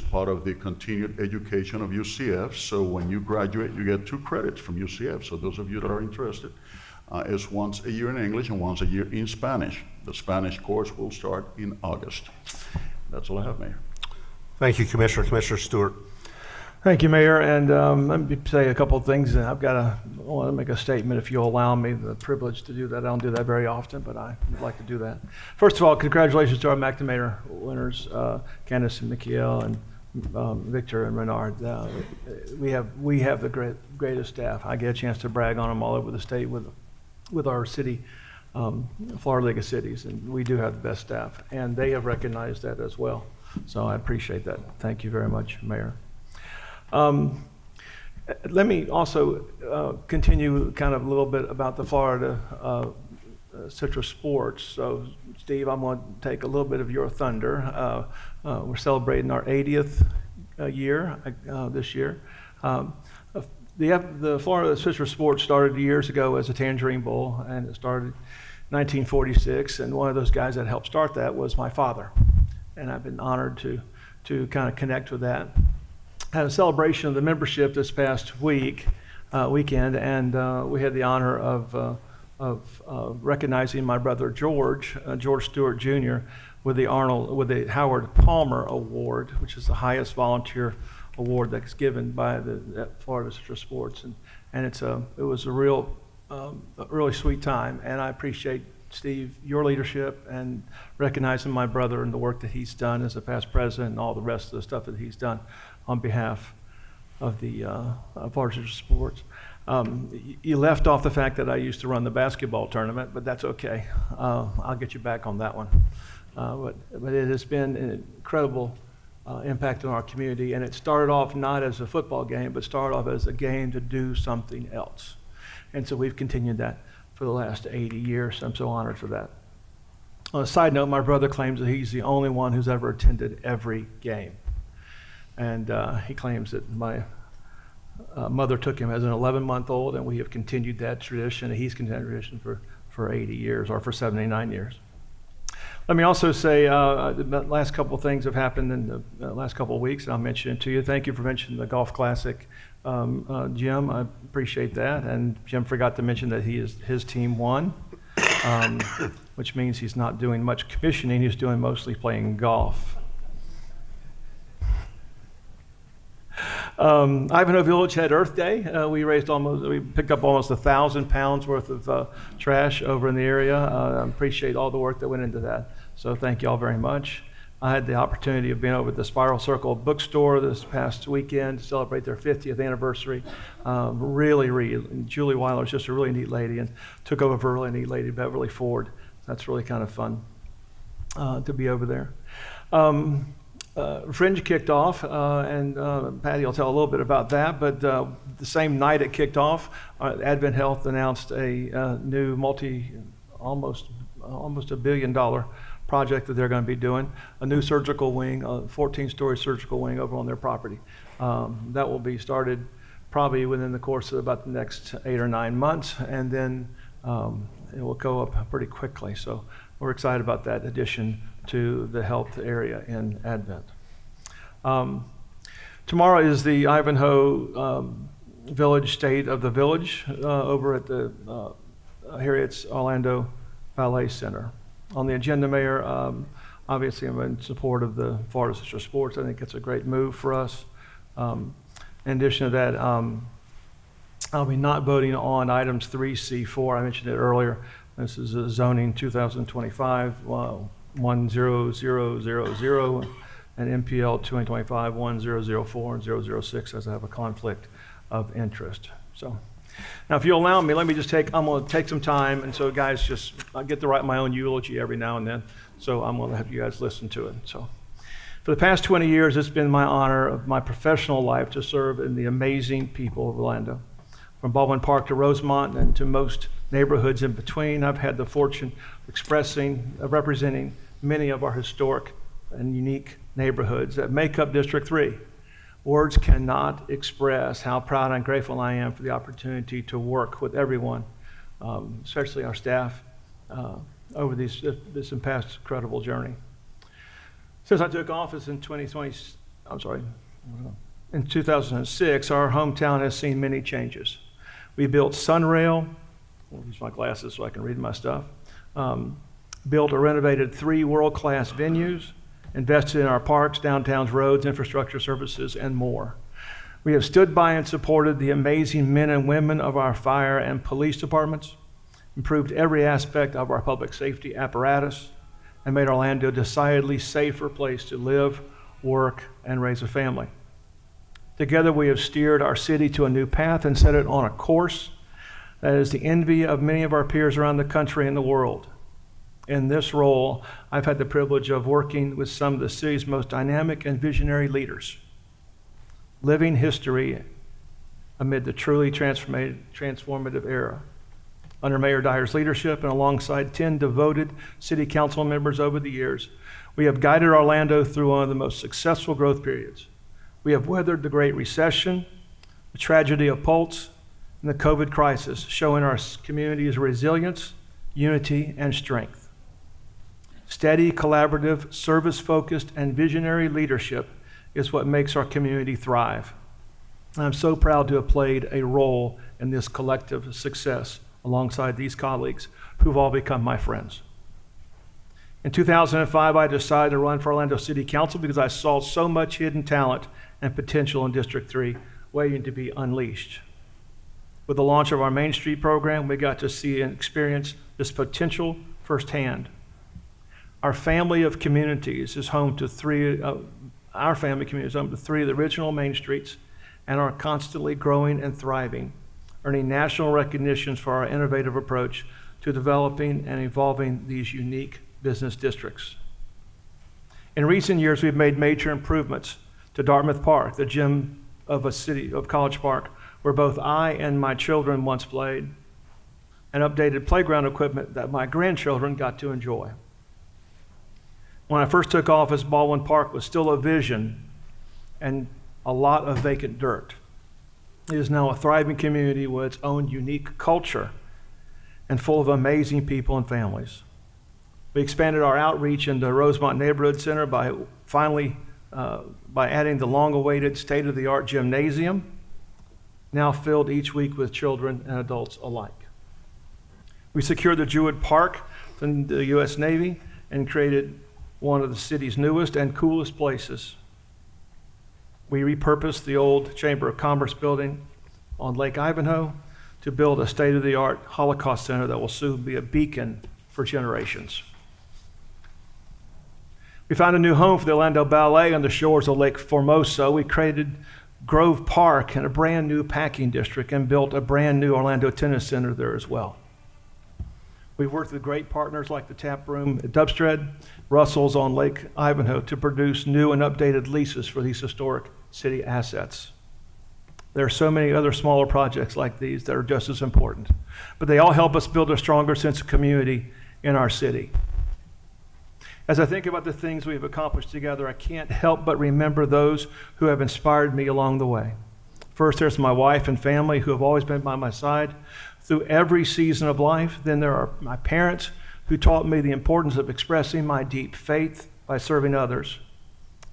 part of the continued education of UCF. So when you graduate, you get 2 credits from UCF. So those of you that are interested, it's once a year in English and once a year in Spanish. The Spanish course will start in August. That's all I have, Mayor. Thank you, Commissioner. Commissioner Stewart. Thank you, Mayor, and let me say a couple of things. I want to make a statement, if you'll allow me the privilege to do that. I don't do that very often, but I would like to do that. First of all, congratulations to our McNamara winners, Candace and Michael, and Victor and Renard. We have the greatest staff. I get a chance to brag on them all over the state with our city, Florida League of Cities, and we do have the best staff, and they have recognized that as well. So I appreciate that. Thank you very much, Mayor. Let me also continue kind of a little bit about the Florida Citrus Sports. So, Steve, I'm going to take a little bit of your thunder. We're celebrating our 80th year this year. The Florida Citrus Sports started years ago as a Tangerine Bowl, and it started in 1946, and one of those guys that helped start that was my father, and I've been honored to kind of connect with that. Had a celebration of the membership this past weekend, and we had the honor of recognizing my brother George Stewart Jr. with the Howard Palmer Award, which is the highest volunteer award that's given by the Florida Citrus Sports, and it was a really sweet time, and I appreciate, Steve, your leadership and recognizing my brother and the work that he's done as a past president and all the rest of the stuff that he's done on behalf Florida Citrus Sports. You left off the fact that I used to run the basketball tournament, but that's okay. I'll get you back on that one. But it has been an incredible impact on our community, and it started off not as a football game, but started off as a game to do something else. And so we've continued that for the last 80 years. I'm so honored for that. On a side note, my brother claims that he's the only one who's ever attended every game. And he claims that my mother took him as an 11-month-old, and we have continued that tradition. He's continued that tradition for 80 years, or for 79 years. Let me also say, the last couple of things have happened in the last couple of weeks, and I'll mention it to you. Thank you for mentioning the Golf Classic, Jim. I appreciate that. And Jim forgot to mention that his team won, which means he's not doing much commissioning. He's doing mostly playing golf. Ivanhoe Village had Earth Day. We picked up almost 1,000 pounds worth of trash over in the area. I appreciate all the work that went into that. So thank you all very much. I had the opportunity of being over at the Spiral Circle bookstore this past weekend to celebrate their 50th anniversary. Julie Weiler is just a really neat lady and took over for a really neat lady, Beverly Ford. That's really kind of fun to be over there. Fringe kicked off, and Patty will tell a little bit about that, but the same night it kicked off, Advent Health announced a new almost $1 billion project that they're going to be doing, a new surgical wing, a 14-story surgical wing over on their property. That will be started probably within the course of about the next 8 or 9 months, and then it will go up pretty quickly. So we're excited about that addition to the health area in Advent. Tomorrow is the Ivanhoe Village State of the Village over at the Harriet's Orlando Ballet Center. On the agenda, Mayor, obviously I'm in support of the Florida Citrus Sports. I think it's a great move for us. In addition to that, I'll be not voting on items 3C4. I mentioned it earlier. This is a zoning 2025 10000 and MPL 2025 1004 and 006 as I have a conflict of interest. So now if you'll allow me, let me just I'm going to take some time, and so guys, I get to write my own eulogy every now and then, so I'm going to have you guys listen to it. So for the past 20 years, it's been my honor of my professional life to serve in the amazing people of Orlando. From Baldwin Park to Rosemont and to most neighborhoods in between, I've had the fortune of representing many of our historic and unique neighborhoods that make up District 3. Words cannot express how proud and grateful I am for the opportunity to work with everyone, especially our staff, over this past incredible journey. Since I took office in 2006, our hometown has seen many changes. We built Sunrail, I'll use my glasses so I can read my stuff, built or renovated 3 world-class venues, invested in our parks, downtowns, roads, infrastructure services, and more. We have stood by and supported the amazing men and women of our fire and police departments, improved every aspect of our public safety apparatus, and made Orlando a decidedly safer place to live, work, and raise a family. Together, we have steered our city to a new path and set it on a course that is the envy of many of our peers around the country and the world. In this role, I've had the privilege of working with some of the city's most dynamic and visionary leaders, living history amid the truly transformative era. Under Mayor Dyer's leadership and alongside 10 devoted city council members over the years, we have guided Orlando through one of the most successful growth periods. We have weathered the Great Recession, the tragedy of Pulse, and the COVID crisis, showing our community's resilience, unity, and strength. Steady, collaborative, service-focused, and visionary leadership is what makes our community thrive. I'm so proud to have played a role in this collective success alongside these colleagues who've all become my friends. In 2005, I decided to run for Orlando City Council because I saw so much hidden talent and potential in District 3 waiting to be unleashed. With the launch of our Main Street program, we got to see and experience this potential firsthand. Our family of communities is home to 3 of the original Main Streets and are constantly growing and thriving, earning national recognitions for our innovative approach to developing and evolving these unique business districts. In recent years, we've made major improvements to Dartmouth Park, the gym of College Park, where both I and my children once played, and updated playground equipment that my grandchildren got to enjoy. When I first took office, Baldwin Park was still a vision and a lot of vacant dirt. It is now a thriving community with its own unique culture and full of amazing people and families. We expanded our outreach into Rosemont Neighborhood Center by adding the long-awaited state-of-the-art gymnasium, now filled each week with children and adults alike. We secured the Jewett Park from the U.S. Navy and created one of the city's newest and coolest places. We repurposed the old Chamber of Commerce building on Lake Ivanhoe to build a state-of-the-art Holocaust Center that will soon be a beacon for generations. We found a new home for the Orlando Ballet on the shores of Lake Formosa. We created Grove Park and a brand new packing district and built a brand new Orlando Tennis Center there as well. We've worked with great partners like the Tap Room at Dubstred, Russell's on Lake Ivanhoe to produce new and updated leases for these historic city assets. There are so many other smaller projects like these that are just as important, but they all help us build a stronger sense of community in our city. As I think about the things we've accomplished together, I can't help but remember those who have inspired me along the way. First, there's my wife and family who have always been by my side through every season of life. Then there are my parents who taught me the importance of expressing my deep faith by serving others.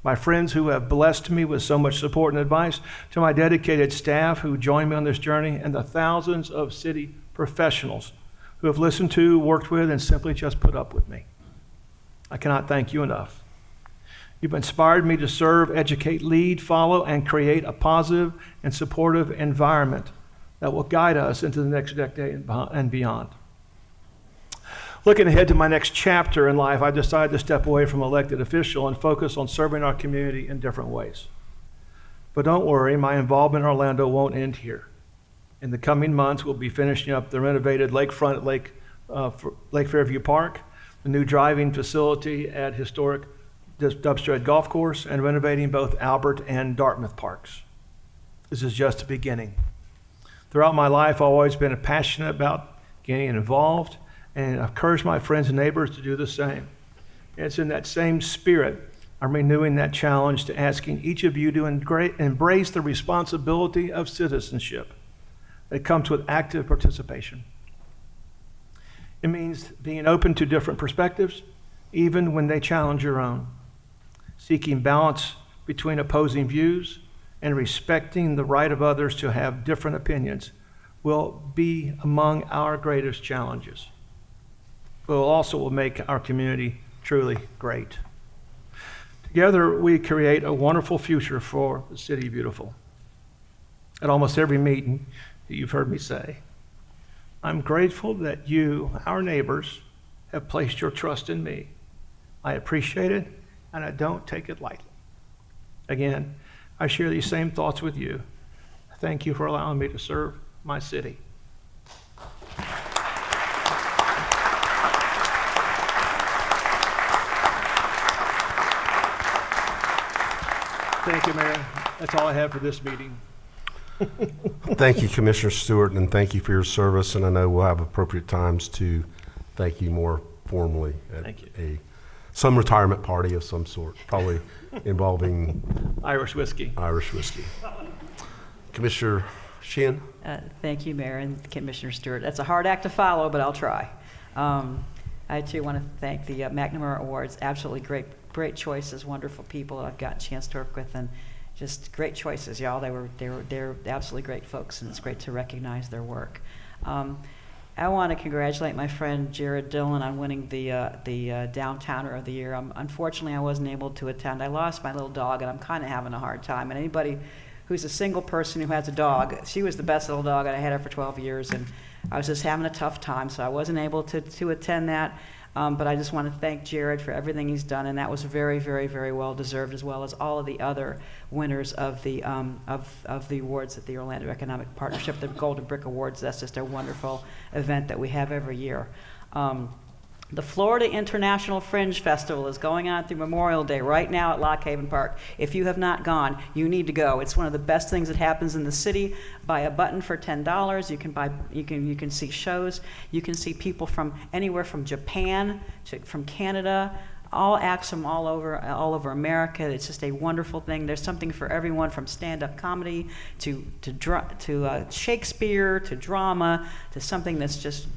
My friends who have blessed me with so much support and advice, to my dedicated staff who joined me on this journey, and the thousands of city professionals who have listened to, worked with, and simply just put up with me. I cannot thank you enough. You've inspired me to serve, educate, lead, follow, and create a positive and supportive environment that will guide us into the next decade and beyond. Looking ahead to my next chapter in life, I decided to step away from elected official and focus on serving our community in different ways. But don't worry, my involvement in Orlando won't end here. In the coming months, we'll be finishing up the renovated lakefront Lake Fairview Park, the new driving facility at historic Dubstred Golf Course, and renovating both Albert and Dartmouth parks. This is just the beginning. Throughout my life, I've always been passionate about getting involved, and I've encouraged my friends and neighbors to do the same. And it's in that same spirit I'm renewing that challenge to asking each of you to embrace the responsibility of citizenship that comes with active participation. It means being open to different perspectives, even when they challenge your own, seeking balance between opposing views, and respecting the right of others to have different opinions will be among our greatest challenges. But also will make our community truly great. Together, we create a wonderful future for the City of Beautiful. At almost every meeting, you've heard me say, I'm grateful that you, our neighbors, have placed your trust in me. I appreciate it, and I don't take it lightly. Again, I share these same thoughts with you. Thank you for allowing me to serve my city. Thank you, Mayor. That's all I have for this meeting. Thank you, Commissioner Stewart, and thank you for your service. And I know we'll have appropriate times to thank you more formally at some retirement party of some sort, probably involving Irish whiskey. Commissioner Sheehan? Thank you, Mayor and Commissioner Stewart. That's a hard act to follow, but I'll try. I too want to thank the McNamara Awards. Absolutely great choices, wonderful people I've gotten a chance to work with, and just great choices, y'all. They're absolutely great folks, and it's great to recognize their work. I want to congratulate my friend Jared Dillon on winning the Downtowner of the Year. Unfortunately, I wasn't able to attend. I lost my little dog, and I'm kind of having a hard time. And anybody who's a single person who has a dog, she was the best little dog, and I had her for 12 years, and I was just having a tough time, so I wasn't able to attend that. But I just want to thank Jared for everything he's done, and that was very, very, very well deserved, as well as all of the other winners of the awards at the Orlando Economic Partnership, the Golden Brick Awards. That's just a wonderful event that we have every year. The Florida International Fringe Festival is going on through Memorial Day right now at Lock Haven Park. If you have not gone, you need to go. It's one of the best things that happens in the city. Buy a button for $10. You can see shows. You can see people from anywhere from Japan to from Canada. All acts from all over America. It's just a wonderful thing. There's something for everyone, from stand-up comedy to Shakespeare to drama to something that's just.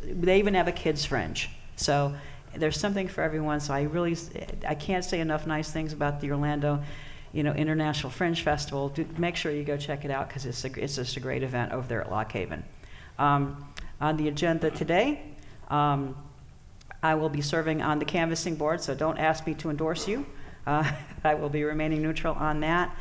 They even have a kids' fringe. So there's something for everyone. So I can't say enough nice things about the Orlando, International Fringe Festival. Make sure you go check it out, because it's just a great event over there at Lock Haven. On the agenda today, I will be serving on the canvassing board, so don't ask me to endorse you. I will be remaining neutral on that.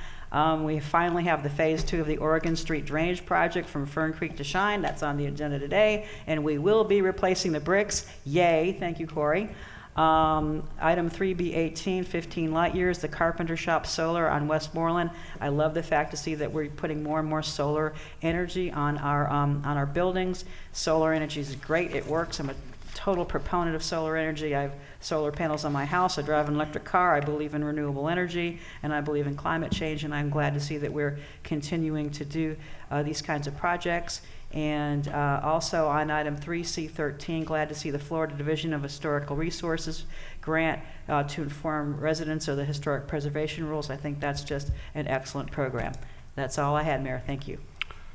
We finally have the phase 2 of the Oregon Street Drainage Project from Fern Creek to Shine. That's on the agenda today, and we will be replacing the bricks. Yay, thank you, Corey. Item 3B18, 15 light years, the Carpenter Shop Solar on Westmoreland. I love the fact to see that we're putting more and more solar energy on our buildings. Solar energy is great, it works. I'm a total proponent of solar energy. I have solar panels on my house. I drive an electric car. I believe in renewable energy, and I believe in climate change, and I'm glad to see that we're continuing to do these kinds of projects. And also on item 3C13, glad to see the Florida Division of Historical Resources grant to inform residents of the historic preservation rules. I think that's just an excellent program. That's all I had, Mayor. Thank you.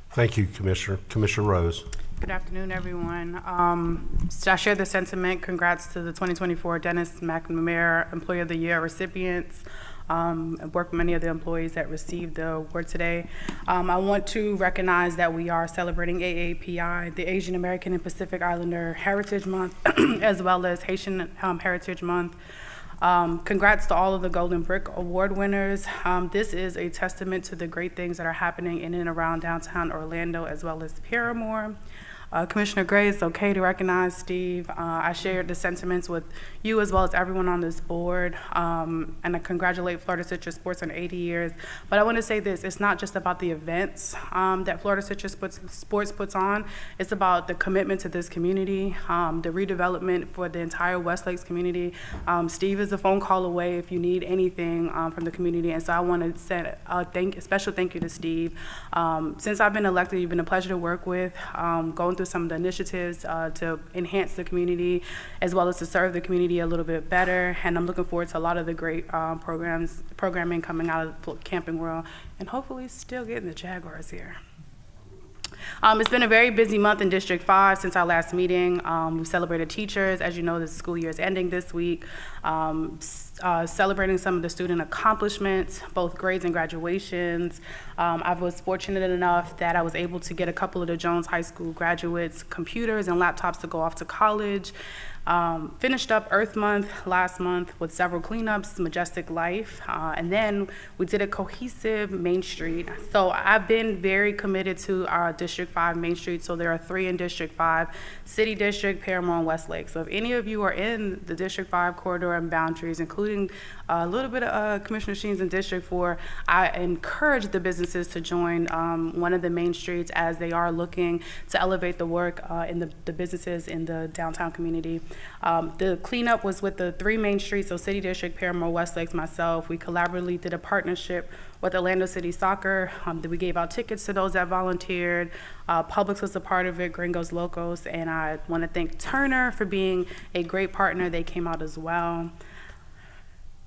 Thank you, Commissioner. Commissioner Rose. Good afternoon, everyone. So I share the sentiment. Congrats to the 2024 Dennis McNamara Employee of the Year recipients. I work with many of the employees that received the award today. I want to recognize that we are celebrating AAPI, the Asian American and Pacific Islander Heritage Month, as well as Haitian Heritage Month. Congrats to all of the Golden Brick Award winners. This is a testament to the great things that are happening in and around downtown Orlando, as well as Paramore. Commissioner Gray, it's okay to recognize Steve. I shared the sentiments with you as well as everyone on this board, and I congratulate Florida Citrus Sports on 80 years. But I want to say this, it's not just about the events that Florida Citrus Sports puts on, it's about the commitment to this community, the redevelopment for the entire West Lakes community. Steve is a phone call away if you need anything from the community, and so I want to send a special thank you to Steve. Since I've been elected, you've been a pleasure to work with, going through some of the initiatives to enhance the community as well as to serve the community a little bit better, and I'm looking forward to a lot of the great programming coming out of Camping World, and hopefully still getting the Jaguars here. It's been a very busy month in District 5 since our last meeting. We've celebrated teachers. As you know, the school year is ending this week. Celebrating some of the student accomplishments, both grades and graduations. I was fortunate enough that I was able to get a couple of the Jones High School graduates computers and laptops to go off to college. Finished up Earth Month last month with several cleanups, Majestic Life, and then we did a cohesive Main Street. So I've been very committed to our District 5 Main Street, so there are 3 in District 5, City District, Paramore, and Westlake. So if any of you are in the District 5 corridor and boundaries, including a little bit of Commissioner Sheen's in District 4, I encourage the businesses to join one of the main streets as they are looking to elevate the work in the businesses in the downtown community. The cleanup was with the 3 main streets, so City District, Paramore, Westlake, myself. We collaboratively did a partnership with Orlando City Soccer. We gave out tickets to those that volunteered. Publix was a part of it, Gringos Locos, and I want to thank Turner for being a great partner. They came out as well.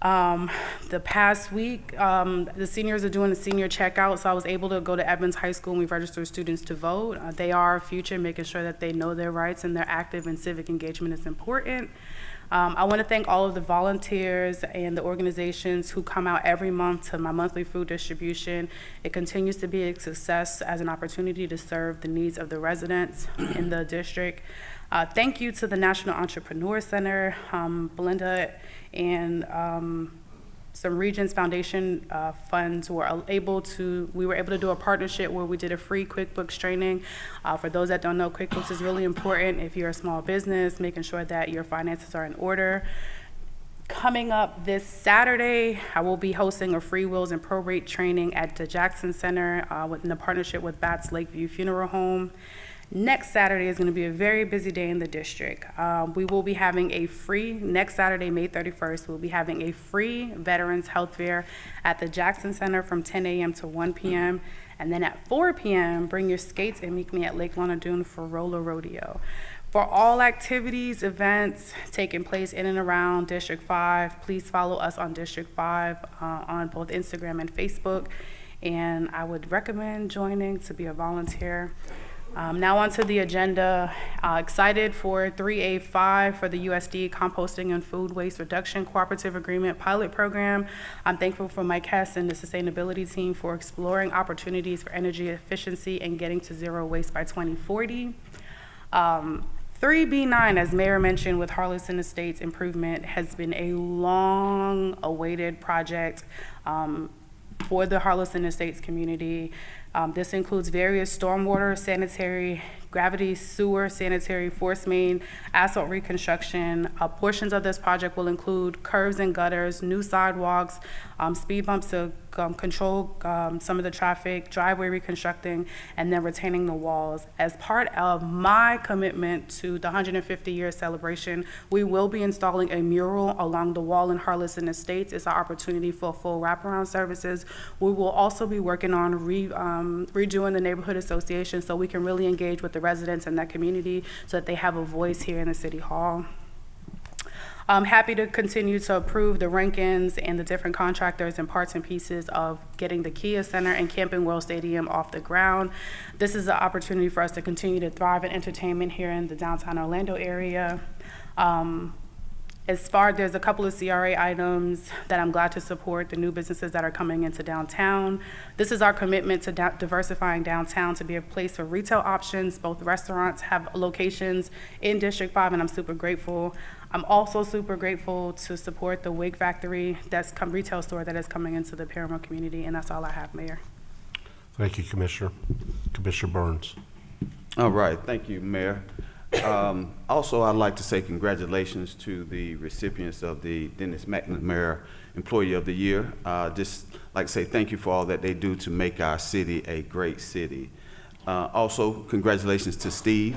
The past week, the seniors are doing a senior checkout, so I was able to go to Evans High School and we've registered students to vote. They are our future, making sure that they know their rights and they're active in civic engagement is important. I want to thank all of the volunteers and the organizations who come out every month to my monthly food distribution. It continues to be a success as an opportunity to serve the needs of the residents in the district. Thank you to the National Entrepreneur Center, Belinda and some Regions Foundation funds we were able to do a partnership where we did a free QuickBooks training. For those that don't know, QuickBooks is really important if you're a small business, making sure that your finances are in order. Coming up this Saturday, I will be hosting a free wills and probate training at the Jackson Center in a partnership with Bats Lakeview Funeral Home. Next Saturday is going to be a very busy day in the district. We will be having next Saturday, May 31st, we'll be having a free Veterans Health Fair at the Jackson Center from 10 a.m. to 1 p.m. And then at 4 p.m., bring your skates and meet me at Lake Lona Dune for Roller Rodeo. For all activities, events taking place in and around District 5, please follow us on District 5 on both Instagram and Facebook. And I would recommend joining to be a volunteer. Now onto the agenda. Excited for 3A5 for the USD Composting and Food Waste Reduction Cooperative Agreement Pilot Program. I'm thankful for Mike Hess and the sustainability team for exploring opportunities for energy efficiency and getting to zero waste by 2040. 3B9, as Mayor mentioned, with Harleston Estates improvement, has been a long-awaited project for the Harleston Estates community. This includes various stormwater, sanitary, gravity sewer, sanitary, force main, asphalt reconstruction. Portions of this project will include curbs and gutters, new sidewalks, speed bumps to control some of the traffic, driveway reconstructing, and then retaining the walls. As part of my commitment to the 150-year celebration, we will be installing a mural along the wall in Harleston Estates. It's an opportunity for full wraparound services. We will also be working on redoing the neighborhood association so we can really engage with the residents in that community so that they have a voice here in the City Hall. I'm happy to continue to approve the rank-ins and the different contractors and parts and pieces of getting the Kia Center and Camping World Stadium off the ground. This is an opportunity for us to continue to thrive in entertainment here in the downtown Orlando area. There's a couple of CRA items that I'm glad to support, the new businesses that are coming into downtown. This is our commitment to diversifying downtown to be a place for retail options. Both restaurants have locations in District 5, and I'm super grateful. I'm also super grateful to support the Wig Factory, retail store that is coming into the Paramount community, and that's all I have, Mayor. Thank you, Commissioner. Commissioner Burns. All right, thank you, Mayor. Also, I'd like to say congratulations to the recipients of the Dennis McNamara Employee of the Year. Just like to say thank you for all that they do to make our city a great city. Also, congratulations to Steve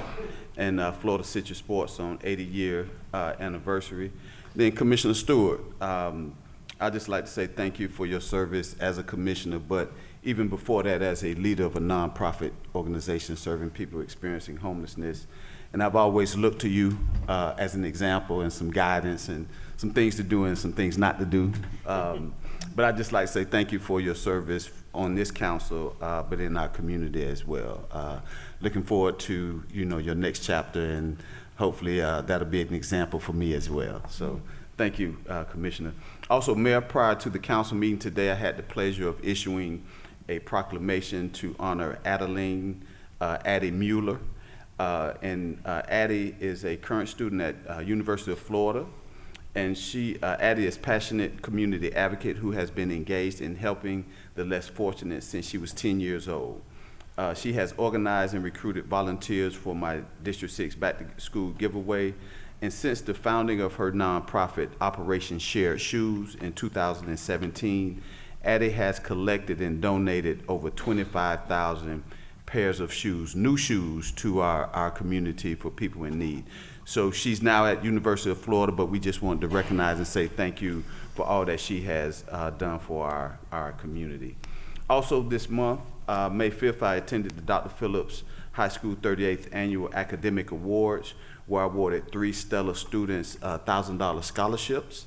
and Florida Citrus Sports on 80-year anniversary. Then Commissioner Stewart, I'd just like to say thank you for your service as a commissioner, but even before that as a leader of a nonprofit organization serving people experiencing homelessness. And I've always looked to you as an example and some guidance and some things to do and some things not to do. But I'd just like to say thank you for your service on this council, but in our community as well. Looking forward to your next chapter, and hopefully that'll be an example for me as well. So thank you, Commissioner. Also, Mayor, prior to the council meeting today, I had the pleasure of issuing a proclamation to honor Addie Mueller. Addie is a current student at University of Florida, and Addie is a passionate community advocate who has been engaged in helping the less fortunate since she was 10 years old. She has organized and recruited volunteers for my District 6 Back to School giveaway, and since the founding of her nonprofit Operation Shared Shoes in 2017, Addie has collected and donated over 25,000 pairs of shoes, new shoes, to our community for people in need. So she's now at University of Florida, but we just wanted to recognize and say thank you for all that she has done for our community. Also this month, May 5th, I attended the Dr. Phillips High School 38th Annual Academic Awards, where I awarded 3 stellar students $1,000 scholarships.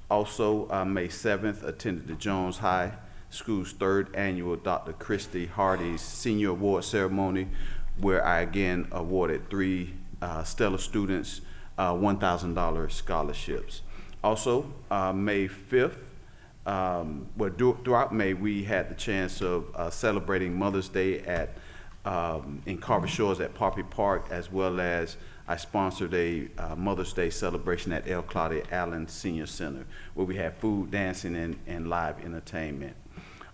Also, May 7th, attended the Jones High School's 3rd Annual Dr. Christy Hardy's Senior Award Ceremony, where I again awarded 3 stellar students $1,000 scholarships. Also, May 5th, throughout May, we had the chance of celebrating Mother's Day at in Carver Shores at Poppy Park, as well as I sponsored a Mother's Day celebration at El Claudia Allen Senior Center, where we had food, dancing, and live entertainment.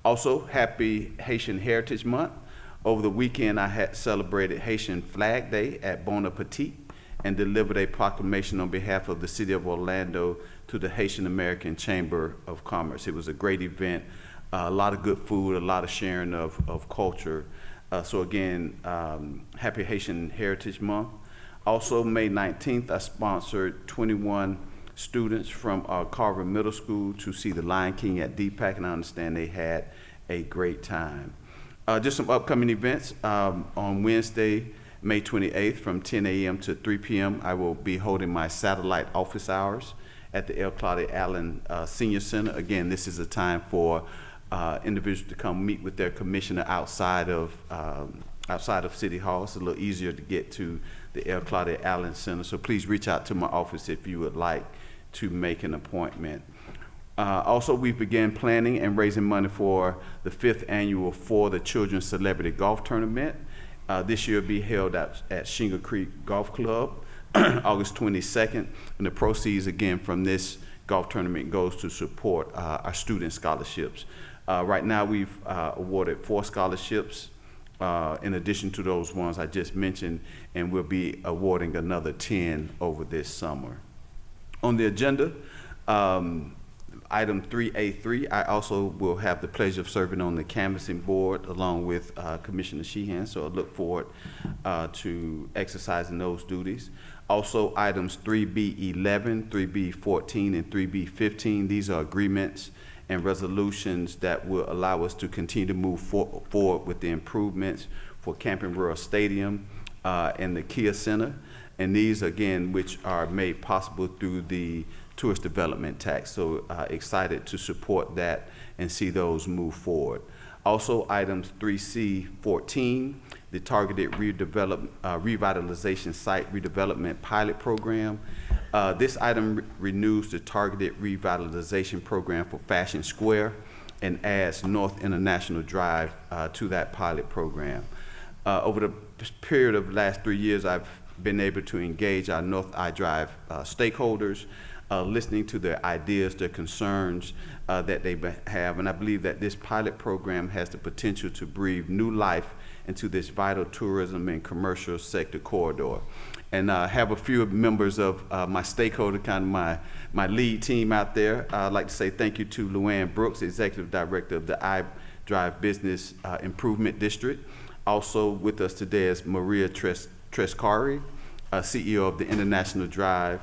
Also, happy Haitian Heritage Month. Over the weekend, I had celebrated Haitian Flag Day at Bon Appetit and delivered a proclamation on behalf of the City of Orlando to the Haitian American Chamber of Commerce. It was a great event, a lot of good food, a lot of sharing of culture. So again, happy Haitian Heritage Month. Also, May 19th, I sponsored 21 students from Carver Middle School to see The Lion King at DPAC, and I understand they had a great time. Just some upcoming events. On Wednesday, May 28th, from 10 a.m. to 3 p.m., I will be holding my satellite office hours at the El Claudia Allen Senior Center. Again, this is a time for individuals to come meet with their commissioner outside of City Hall. It's a little easier to get to the El Claudia Allen Center. So please reach out to my office if you would like to make an appointment. Also, we began planning and raising money for the 5th annual For the Children Celebrity Golf Tournament. This year will be held at Shingle Creek Golf Club, August 22nd. And the proceeds, again, from this golf tournament goes to support our student scholarships. Right now, we've awarded 4 scholarships in addition to those ones I just mentioned, and we'll be awarding another 10 over this summer. On the agenda, item 3A3, I also will have the pleasure of serving on the canvassing board along with Commissioner Sheehan, so I look forward to exercising those duties. Also, items 3B11, 3B14, and 3B15, these are agreements and resolutions that will allow us to continue to move forward with the improvements for Camping World Stadium and the Kia Center. And these, again, which are made possible through the tourist development tax. So excited to support that and see those move forward. Also, items 3C14, the Targeted Revitalization Site Redevelopment Pilot Program. This item renews the Targeted Revitalization Program for Fashion Square and adds North International Drive to that pilot program. Over the period of the last 3 years, I've been able to engage our North I Drive stakeholders, listening to their ideas, their concerns that they have. And I believe that this pilot program has the potential to breathe new life into this vital tourism and commercial sector corridor. And I have a few members of my stakeholder, kind of my lead team out there. I'd like to say thank you to Luann Brooks, Executive Director of the I Drive Business Improvement District. Also with us today is Maria Trescari, CEO of the International Drive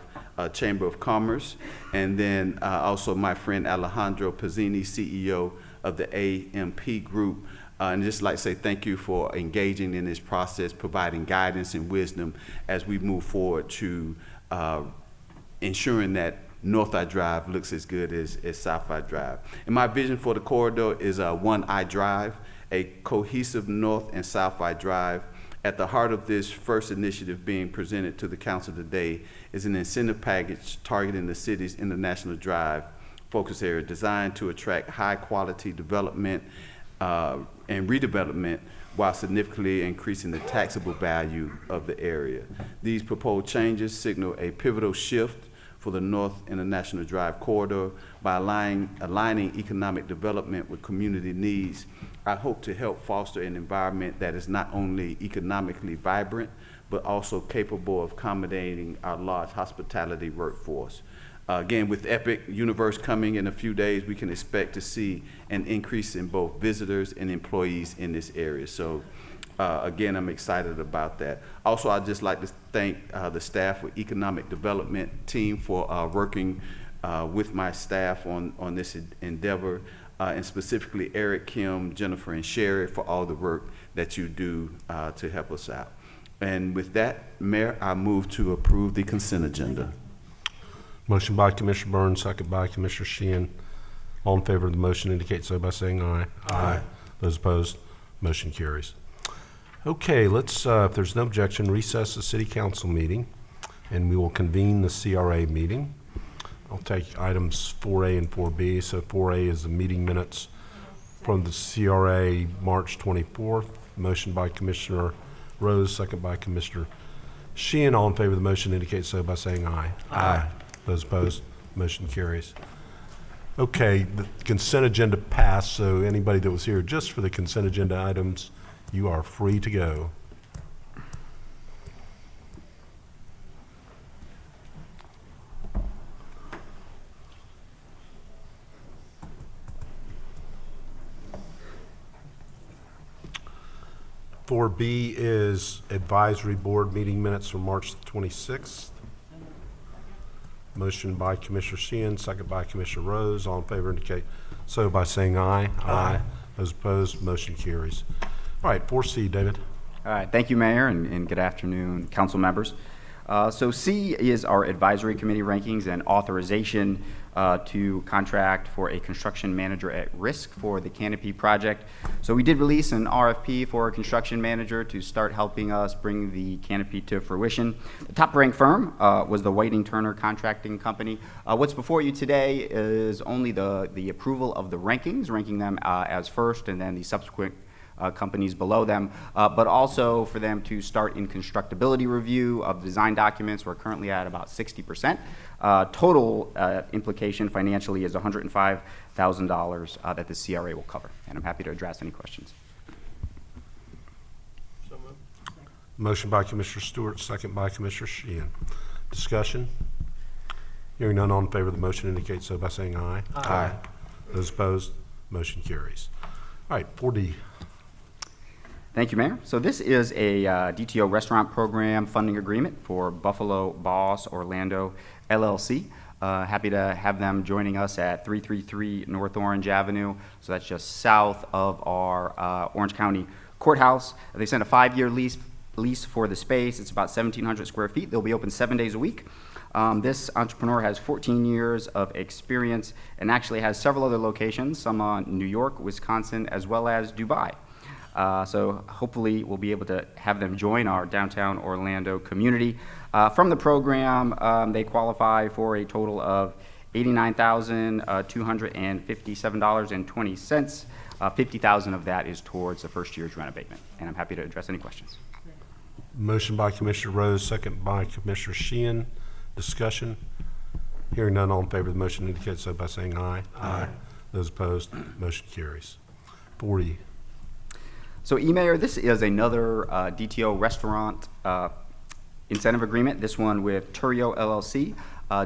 Chamber of Commerce, and then also my friend Alejandro Pizzini, CEO of the AMP Group. And just like to say thank you for engaging in this process, providing guidance and wisdom as we move forward to ensuring that North I Drive looks as good as South I Drive. And my vision for the corridor is One I Drive, a cohesive North and South I Drive. At the heart of this first initiative being presented to the council today is an incentive package targeting the city's International Drive focus area designed to attract high-quality development and redevelopment while significantly increasing the taxable value of the area. These proposed changes signal a pivotal shift for the North International Drive corridor by aligning economic development with community needs. I hope to help foster an environment that is not only economically vibrant, but also capable of accommodating our large hospitality workforce. Again, with Epic Universe coming in a few days, we can expect to see an increase in both visitors and employees in this area. So again, I'm excited about that. Also, I'd just like to thank the staff with Economic Development team for working with my staff on this endeavor, and specifically Eric, Kim, Jennifer, and Sherry for all the work that you do to help us out. And with that, Mayor, I move to approve the consent agenda. Motion by Commissioner Burns, second by Commissioner Sheehan. All in favor of the motion indicate so by saying aye. Aye. Those opposed, motion carries. Okay, let's, if there's no objection, recess the city council meeting, and we will convene the CRA meeting. I'll take items 4A and 4B. So 4A is the meeting minutes from the CRA March 24th, Motion by Commissioner Rose, second by Commissioner Sheehan. All in favor of the motion indicate so by saying aye. Aye. Those opposed, motion carries. Okay, the consent agenda passed, so anybody that was here just for the consent agenda items, you are free to go. Four B is advisory board meeting minutes from March the 26th. Motion by Commissioner Sheehan, second by Commissioner Rose. All in favor indicate so by saying aye. Aye. Those opposed, motion carries. All right, 4C, David. All right, thank you, Mayor, and good afternoon, council members. So C is our advisory committee rankings and authorization to contract for a construction manager at risk for the Canopy project. So we did release an RFP for a construction manager to start helping us bring the Canopy to fruition. The top-ranked firm was the Whiting Turner Contracting Company. What's before you today is only the approval of the rankings, ranking them as first, and then the subsequent companies below them, but also for them to start in constructability review of design documents. We're currently at about 60%. Total implication financially is $105,000 that the CRA will cover, and I'm happy to address any questions. Motion by Commissioner Stewart, second by Commissioner Sheehan. Discussion? Hearing none, all in favor of the motion indicate so by saying aye. Aye. Those opposed, motion carries. All right, 4D. Thank you, Mayor. So this is a DTO restaurant program funding agreement for Buffalo Boss Orlando LLC. Happy to have them joining us at 333 North Orange Avenue. So that's just south of our Orange County Courthouse. They sent a 5-year lease for the space. It's about 1,700 square feet. They'll be open 7 days a week. This entrepreneur has 14 years of experience and actually has several other locations, some in New York, Wisconsin, as well as Dubai. So hopefully we'll be able to have them join our downtown Orlando community. From the program, they qualify for a total of $89,257.20. $50,000 of that is towards the first year's rent abatement. And I'm happy to address any questions. Motion by Commissioner Rose, second by Commissioner Sheehan. Discussion? Hearing none, all in favor of the motion indicate so by saying aye. Aye. Those opposed, motion carries. 40. So, Mayor, this is another DTO restaurant incentive agreement, this one with Turio LLC,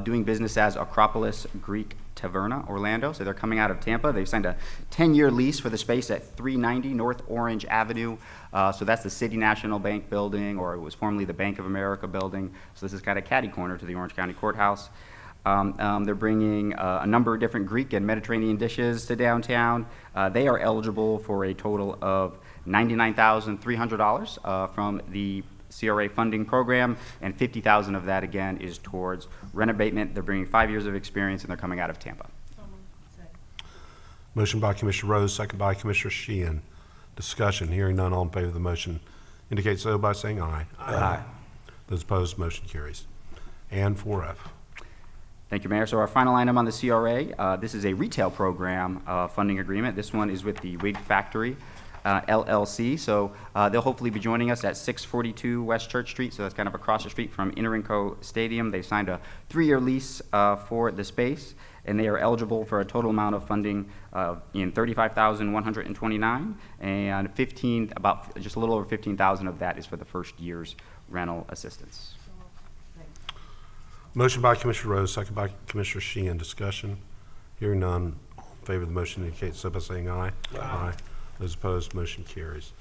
doing business as Acropolis Greek Taverna, Orlando. So they're coming out of Tampa. They've signed a 10-year lease for the space at 390 North Orange Avenue. So that's the City National Bank building, or it was formerly the Bank of America building. So this is kind of catty corner to the Orange County Courthouse. They're bringing a number of different Greek and Mediterranean dishes to downtown. They are eligible for a total of $99,300 from the CRA funding program, and $50,000 of that, again, is towards rent abatement. They're bringing 5 years of experience, and they're coming out of Tampa. Motion by Commissioner Rose, second by Commissioner Sheehan. Discussion? Hearing none, all in favor of the motion indicate so by saying aye. Aye. Those opposed, motion carries. And 4F. Thank you, Mayor. So our final item on the CRA, this is a retail program funding agreement. This one is with the Wig Factory LLC. So they'll hopefully be joining us at 642 West Church Street. So that's kind of across the street from Interenco Stadium. They've signed a 3-year lease for the space, and they are eligible for a total amount of funding in $35,129, and just a little over $15,000 of that is for the first year's rental assistance. Motion by Commissioner Rose, second by Commissioner Sheehan. Discussion? Hearing none, all in favor of the motion indicate so by saying aye. Aye. Those opposed, motion carries.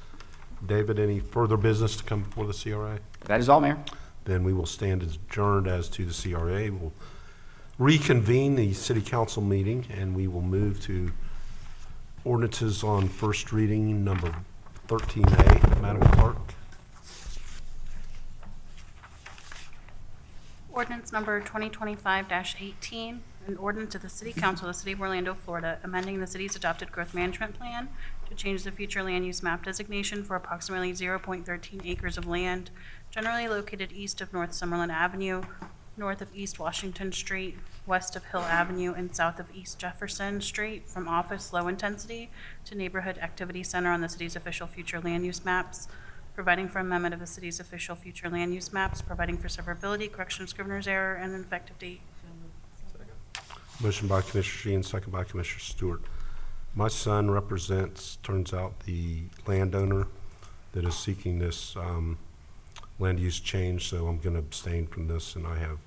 David, any further business to come before the CRA? That is all, Mayor. Then we will stand adjourned as to the CRA. We'll reconvene the City Council meeting, and we will move to ordinances on first reading, number 13A. Madam Clerk. Ordinance number 2025-18, an ordinance of the City Council of the City of Orlando, Florida, amending the city's adopted growth management plan to change the future land use map designation for approximately 0.13 acres of land generally located east of North Summerlin Avenue, north of East Washington Street, west of Hill Avenue, and south of East Jefferson Street, from office low intensity to neighborhood activity center on the city's official future land use maps, providing for amendment of the city's official future land use maps, providing for severability, correction of scrivener's error, and an effective date. Motion by Commissioner Sheehan, second by Commissioner Stewart. My son represents, turns out, the landowner that is seeking this land use change, so I'm going to abstain from this, and I have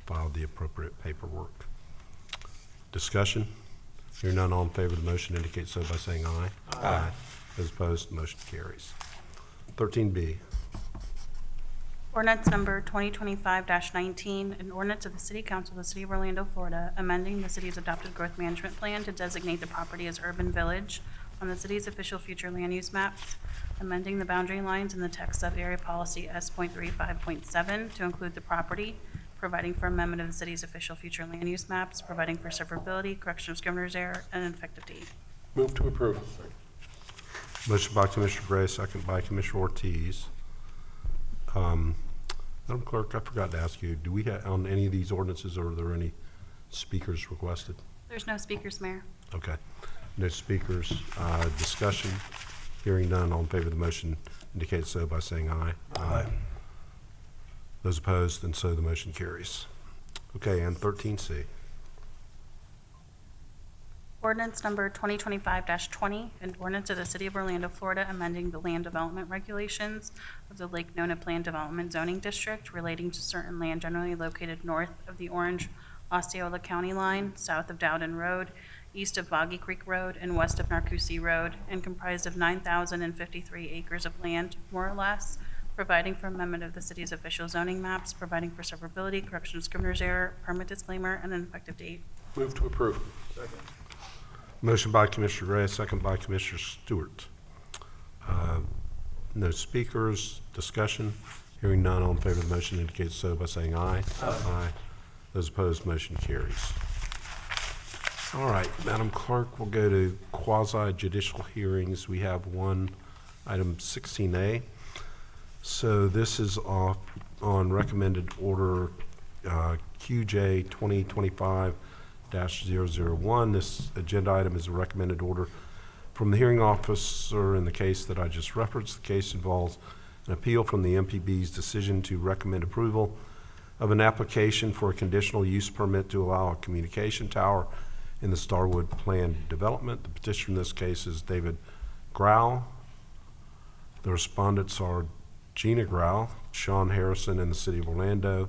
filed the appropriate paperwork. Discussion? Hearing none, all in favor of the motion indicate so by saying aye. Aye. Those opposed, the motion carries. 13B. Ordinance number 2025-19, an ordinance of the City Council of the City of Orlando, Florida, amending the city's adopted growth management plan to designate the property as urban village on the city's official future land use maps, amending the boundary lines in the text of area policy S.35.7 to include the property, providing for amendment of the city's official future land use maps, providing for severability, correction of scrivener's error, and an effective date. Move to approve. Motion by Commissioner Gray, second by Commissioner Ortiz. Madam Clerk, I forgot to ask you, do we have, on any of these ordinances, are there any speakers requested? There's no speakers, Mayor. Okay. No speakers. Discussion? Hearing none, all in favor of the motion indicate so by saying aye. Aye. Those opposed, and so the motion carries. Okay, and 13C. Ordinance number 2025-20, an ordinance of the City of Orlando, Florida, amending the land development regulations of the Lake Nona Planned Development Zoning District relating to certain land generally located north of the Orange Osceola County line, south of Dowden Road, east of Boggy Creek Road, and west of Narcoossee Road, and comprised of 9,053 acres of land, more or less, providing for amendment of the city's official zoning maps, providing for severability, correction of scrivener's error, permit disclaimer, and an effective date. Move to approve. Motion by Commissioner Gray, second by Commissioner Stewart. No speakers. Discussion? Hearing none, all in favor of the motion indicate so by saying aye. Aye. Those opposed, motion carries. All right, Madam Clerk, we'll go to quasi-judicial hearings. We have one, item 16A. So this is off on recommended order QJ 2025-001. This agenda item is a recommended order from the hearing officer in the case that I just referenced. The case involves an appeal from the MPB's decision to recommend approval of an application for a conditional use permit to allow a communication tower in the Starwood planned development. The petitioner in this case is David Grau. The respondents are Gina Grau, Sean Harrison in the City of Orlando.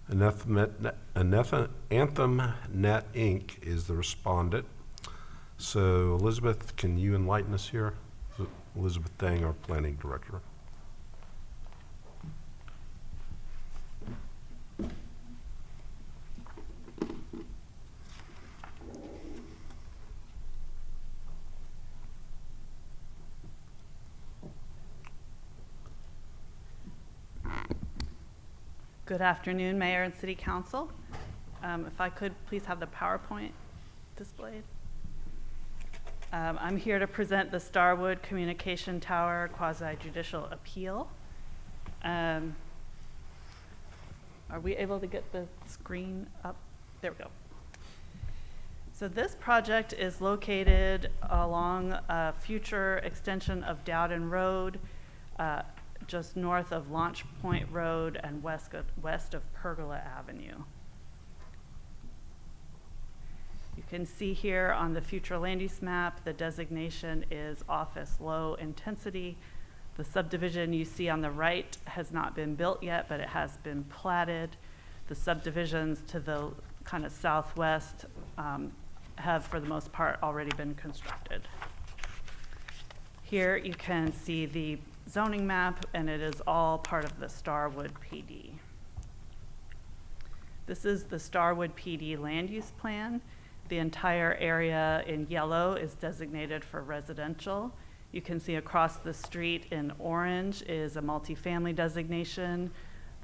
Anthem Net Inc. is the respondent. So Elizabeth, can you enlighten us here? Elizabeth Dang, our planning director. Good afternoon, Mayor and City Council. If I could please have the PowerPoint displayed. I'm here to present the Starwood Communication Tower quasi-judicial appeal. Are we able to get the screen up? There we go. So this project is located along a future extension of Dowden Road, just north of Launch Point Road and west of Pergola Avenue. You can see here on the future land use map, the designation is office low intensity. The subdivision you see on the right has not been built yet, but it has been platted. The subdivisions to the kind of southwest have, for the most part, already been constructed. Here you can see the zoning map, and it is all part of the Starwood PD. This is the Starwood PD land use plan. The entire area in yellow is designated for residential. You can see across the street in orange is a multifamily designation.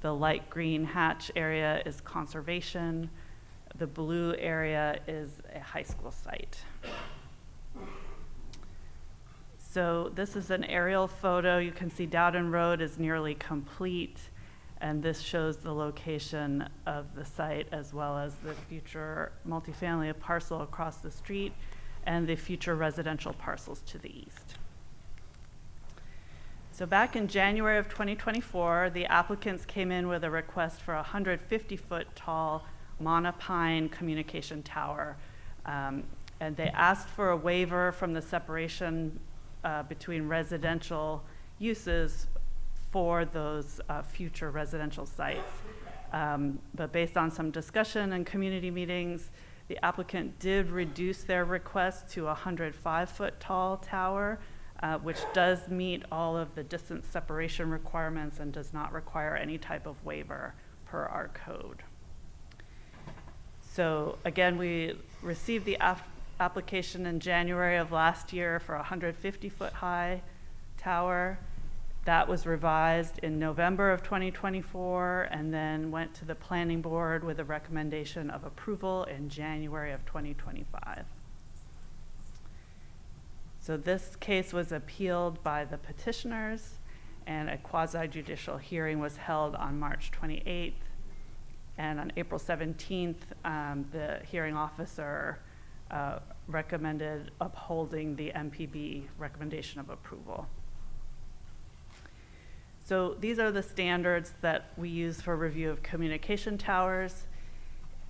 The light green hatch area is conservation. The blue area is a high school site. So this is an aerial photo. You can see Dowden Road is nearly complete, And this shows the location of the site as well as the future multifamily parcel across the street and the future residential parcels to the east. So back in January of 2024, the applicants came in with a request for a 150-foot tall monopine communication tower. And they asked for a waiver from the separation between residential uses for those future residential sites. But based on some discussion and community meetings, the applicant did reduce their request to a 105-foot tall tower, which does meet all of the distance separation requirements and does not require any type of waiver per our code. So again, we received the application in January of last year for a 150-foot high tower. That was revised in November of 2024 and then went to the planning board with a recommendation of approval in January of 2025. So this case was appealed by the petitioners, and a quasi-judicial hearing was held on March 28th. And on April 17th, the hearing officer recommended upholding the MPB recommendation of approval. So these are the standards that we use for review of communication towers.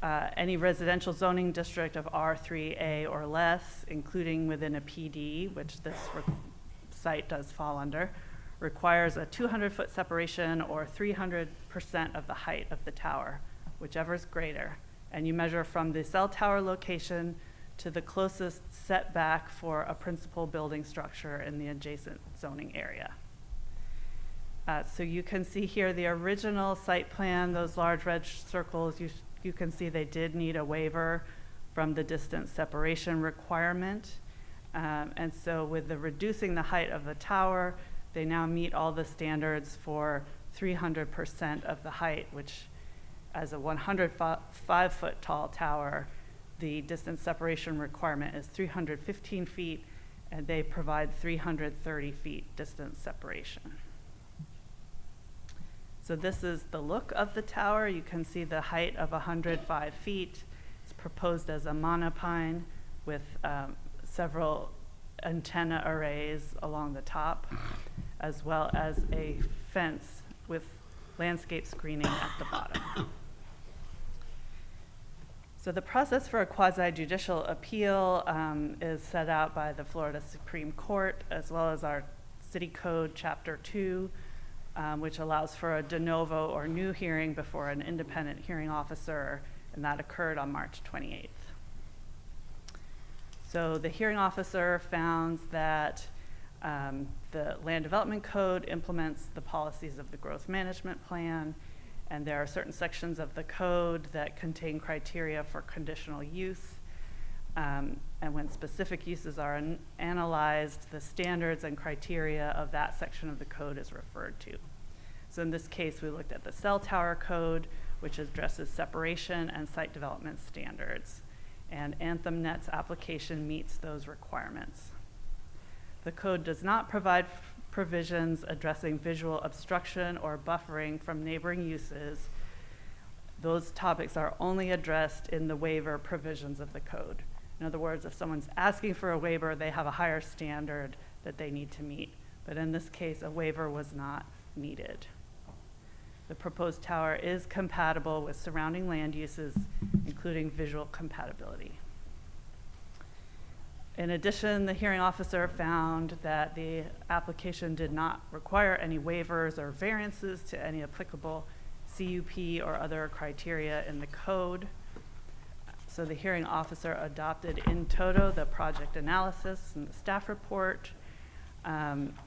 Any residential zoning district of R3A or less, including within a PD, which this site does fall under, requires a 200-foot separation or 300% of the height of the tower, whichever is greater. And you measure from the cell tower location to the closest setback for a principal building structure in the adjacent zoning area. So you can see here the original site plan, those large red circles, you can see they did need a waiver from the distance separation requirement. And so with the reducing the height of the tower, they now meet all the standards for 300% of the height, which as a 105-foot tall tower, the distance separation requirement is 315 feet, and they provide 330 feet distance separation. So this is the look of the tower. You can see the height of 105 feet. It's proposed as a monopine with several antenna arrays along the top, as well as a fence with landscape screening at the bottom. So the process for a quasi-judicial appeal is set out by the Florida Supreme Court, as well as our City Code Chapter 2, which allows for a de novo or new hearing before an independent hearing officer, and that occurred on March 28th. So the hearing officer found that the Land Development Code implements the policies of the Growth Management Plan, and there are certain sections of the code that contain criteria for conditional use. And when specific uses are analyzed, the standards and criteria of that section of the code is referred to. So in this case, we looked at the cell tower code, which addresses separation and site development standards. And AnthemNet's application meets those requirements. The code does not provide provisions addressing visual obstruction or buffering from neighboring uses. Those topics are only addressed in the waiver provisions of the code. In other words, if someone's asking for a waiver, they have a higher standard that they need to meet. But in this case, a waiver was not needed. The proposed tower is compatible with surrounding land uses, including visual compatibility. In addition, the hearing officer found that the application did not require any waivers or variances to any applicable CUP or other criteria in the code. So the hearing officer adopted in toto the project analysis and the staff report,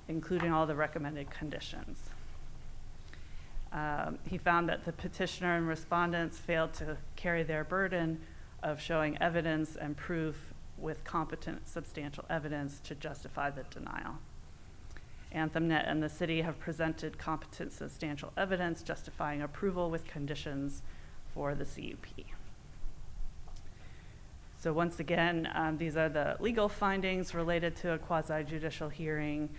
including all the recommended conditions. He found that the petitioner and respondents failed to carry their burden of showing evidence and proof with competent substantial evidence to justify the denial. AnthemNet and the city have presented competent substantial evidence justifying approval with conditions for the CUP. So once again, these are the legal findings related to a quasi-judicial hearing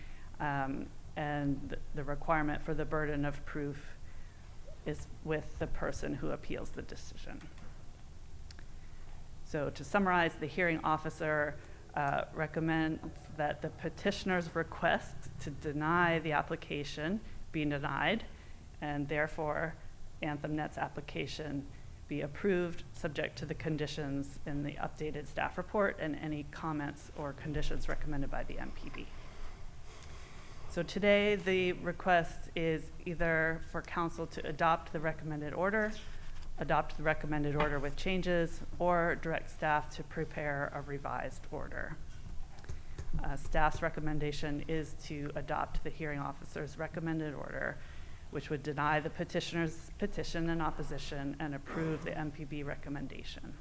and the requirement for the burden of proof is with the person who appeals the decision. So to summarize, the hearing officer recommends that the petitioner's request to deny the application be denied, and therefore AnthemNet's application be approved, subject to the conditions in the updated staff report and any comments or conditions recommended by the MPB. So today, the request is either for council to adopt the recommended order with changes, or direct staff to prepare a revised order. Staff's recommendation is to adopt the hearing officer's recommended order, which would deny the petitioner's petition in opposition and approve the MPB recommendation.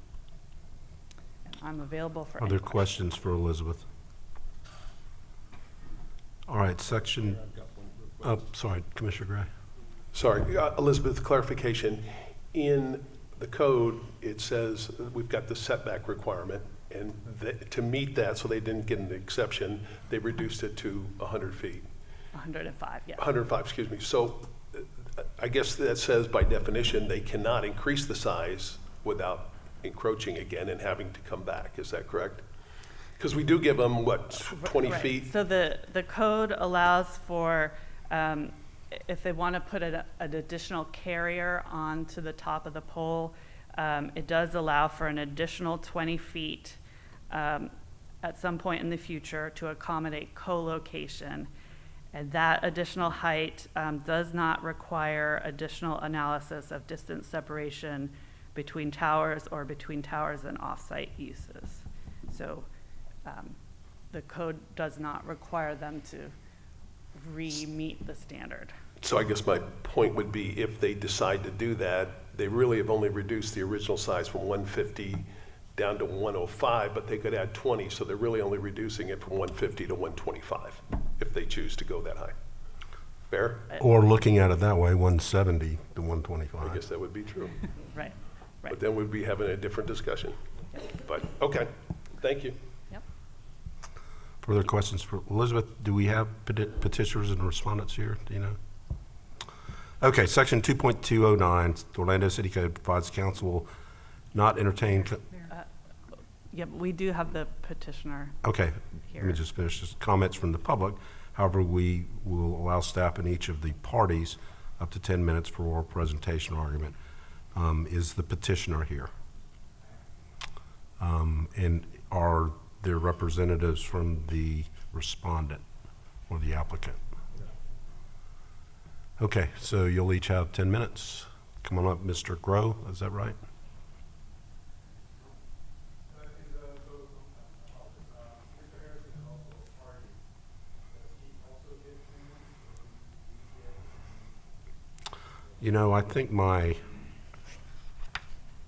And I'm available for Are any there questions for Elizabeth? All right, section, sorry, Commissioner Gray. Sorry, Elizabeth, clarification. In the code, it says we've got the setback requirement, and to meet that, so they didn't get an exception, they reduced it to 100 feet. 105, yes. 105, excuse me. So I guess that says by definition, they cannot increase the size without encroaching again and having to come back. Is that correct? Because we do give them, what, 20 Right. feet? So the code allows for, if they want to put an additional carrier onto the top of the pole, it does allow for an additional 20 feet at some point in the future to accommodate co-location. And that additional height does not require additional analysis of distance separation between towers or between towers and off-site uses. So the code does not require them to re-meet the standard. So I guess my point would be, if they decide to do that, they really have only reduced the original size from 150 down to 105, but they could add 20, so they're really only reducing it from 150 to 125, if they choose to go that high. Fair? Or looking at it that way, 170 to 125. I guess that would be true. Right, right. But then we'd be having a different discussion. But, okay, thank you. Yep. Further questions for Elizabeth? Do we have petitioners and respondents here? Do you know? Okay, section 2.209, the Orlando City Code provides council will not entertain. Yep, we do have the petitioner. Okay, Here. let me just finish this. Comments from the public. However, we will allow staff and each of the parties up to 10 minutes for oral presentation or argument. Is the petitioner here? And are there representatives from the respondent or the applicant? Okay, so you'll each have 10 minutes. Come on up, Mr. Grow, is that right? You know, I think my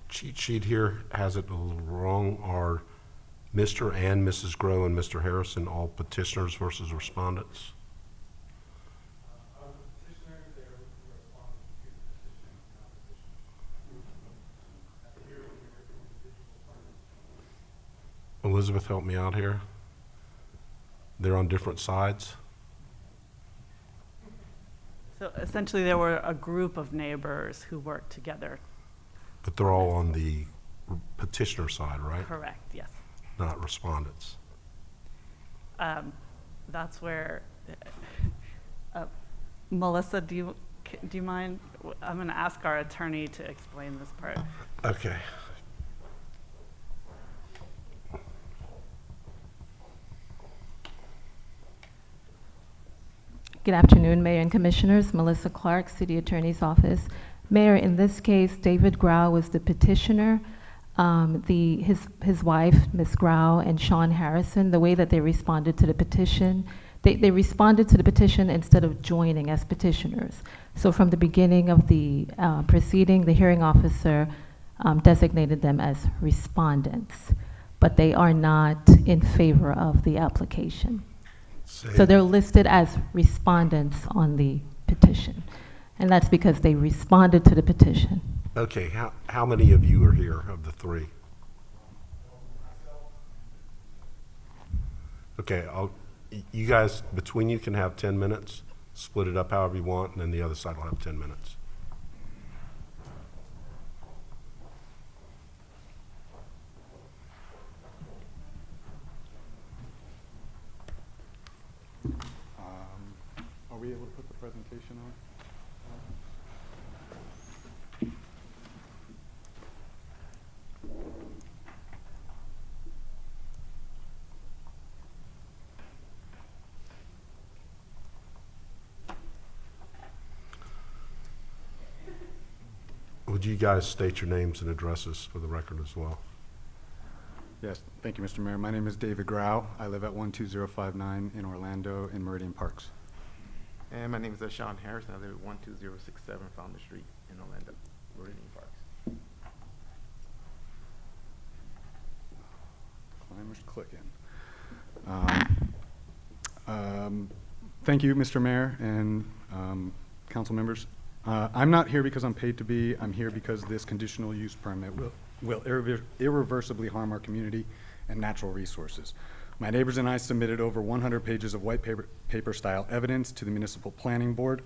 cheat sheet here has it a little wrong. Are Mr. and Mrs. Grow and Mr. Harrison all petitioners versus respondents? Elizabeth, help me out here. They're on different sides? So essentially, there were a group of neighbors who worked together. But they're all on the petitioner side, right? Correct, yes. Not respondents. That's where, Melissa, do you mind? I'm going to ask our attorney to explain this part. Okay. Good afternoon, Mayor and Commissioners. Melissa Clark, City Attorney's Office. Mayor, in this case, David Grau was the petitioner. His wife, Ms. Grau, and Sean Harrison, the way that they responded to the petition, they responded to the petition instead of joining as petitioners. So from the beginning of the proceeding, the hearing officer designated them as respondents, but they are not in favor of the application. So they're listed as respondents on the petition, and that's because they responded to the petition. Okay, how many of you are here of the three? Okay, you guys, between you can have 10 minutes, split it up however you want, and then the other side will have 10 minutes. presentation on. Would you guys state your names and addresses for the record as well? Yes, thank you, Mr. Mayor. My name is David Grau. I live at 12059 in Orlando in Meridian Parks. And my name is Sean Harris, and I live at 12067 Founder Street in Orlando, Meridian Parks. Climber's clicking. Thank you, Mr. Mayor and council members. I'm not here because I'm paid to be. I'm here because this conditional use permit will irreversibly harm our community and natural resources. My neighbors and I submitted over 100 pages of white paper style evidence to the Municipal Planning Board,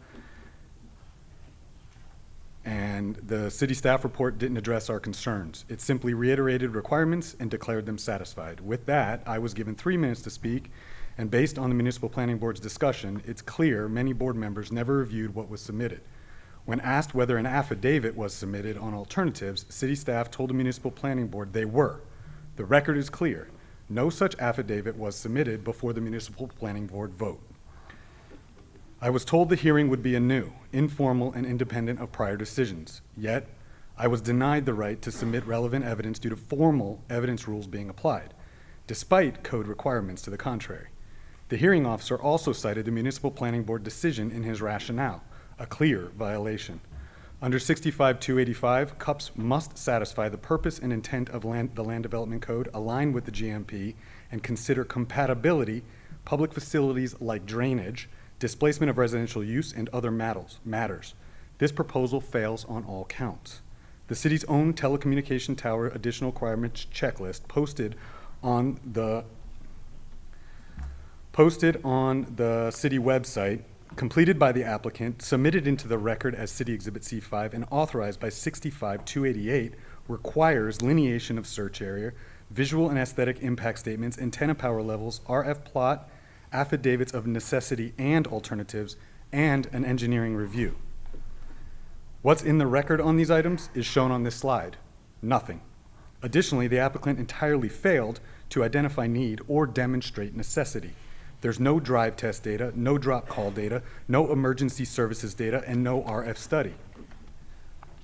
and the city staff report didn't address our concerns. It simply reiterated requirements and declared them satisfied. With that, I was given 3 minutes to speak, and based on the Municipal Planning Board's discussion, it's clear many board members never reviewed what was submitted. When asked whether an affidavit was submitted on alternatives, city staff told the Municipal Planning Board they were. The record is clear. No such affidavit was submitted before the Municipal Planning Board vote. I was told the hearing would be anew, informal, and independent of prior decisions. Yet, I was denied the right to submit relevant evidence due to formal evidence rules being applied, despite code requirements to the contrary. The hearing officer also cited the Municipal Planning Board decision in his rationale, a clear violation. Under 65-285, CUPS must satisfy the purpose and intent of the Land Development Code, align with the GMP, and consider compatibility, public facilities like drainage, displacement of residential use, and other matters. This proposal fails on all counts. The city's own telecommunication tower additional requirements checklist posted on the city website, completed by the applicant, submitted into the record as City Exhibit C5, and authorized by 65-288, requires lineation of search area, visual and aesthetic impact statements, antenna power levels, RF plot, affidavits of necessity and alternatives, and an engineering review. What's in the record on these items is shown on this slide. Nothing. Additionally, the applicant entirely failed to identify need or demonstrate necessity. There's no drive test data, no drop call data, no emergency services data, and no RF study.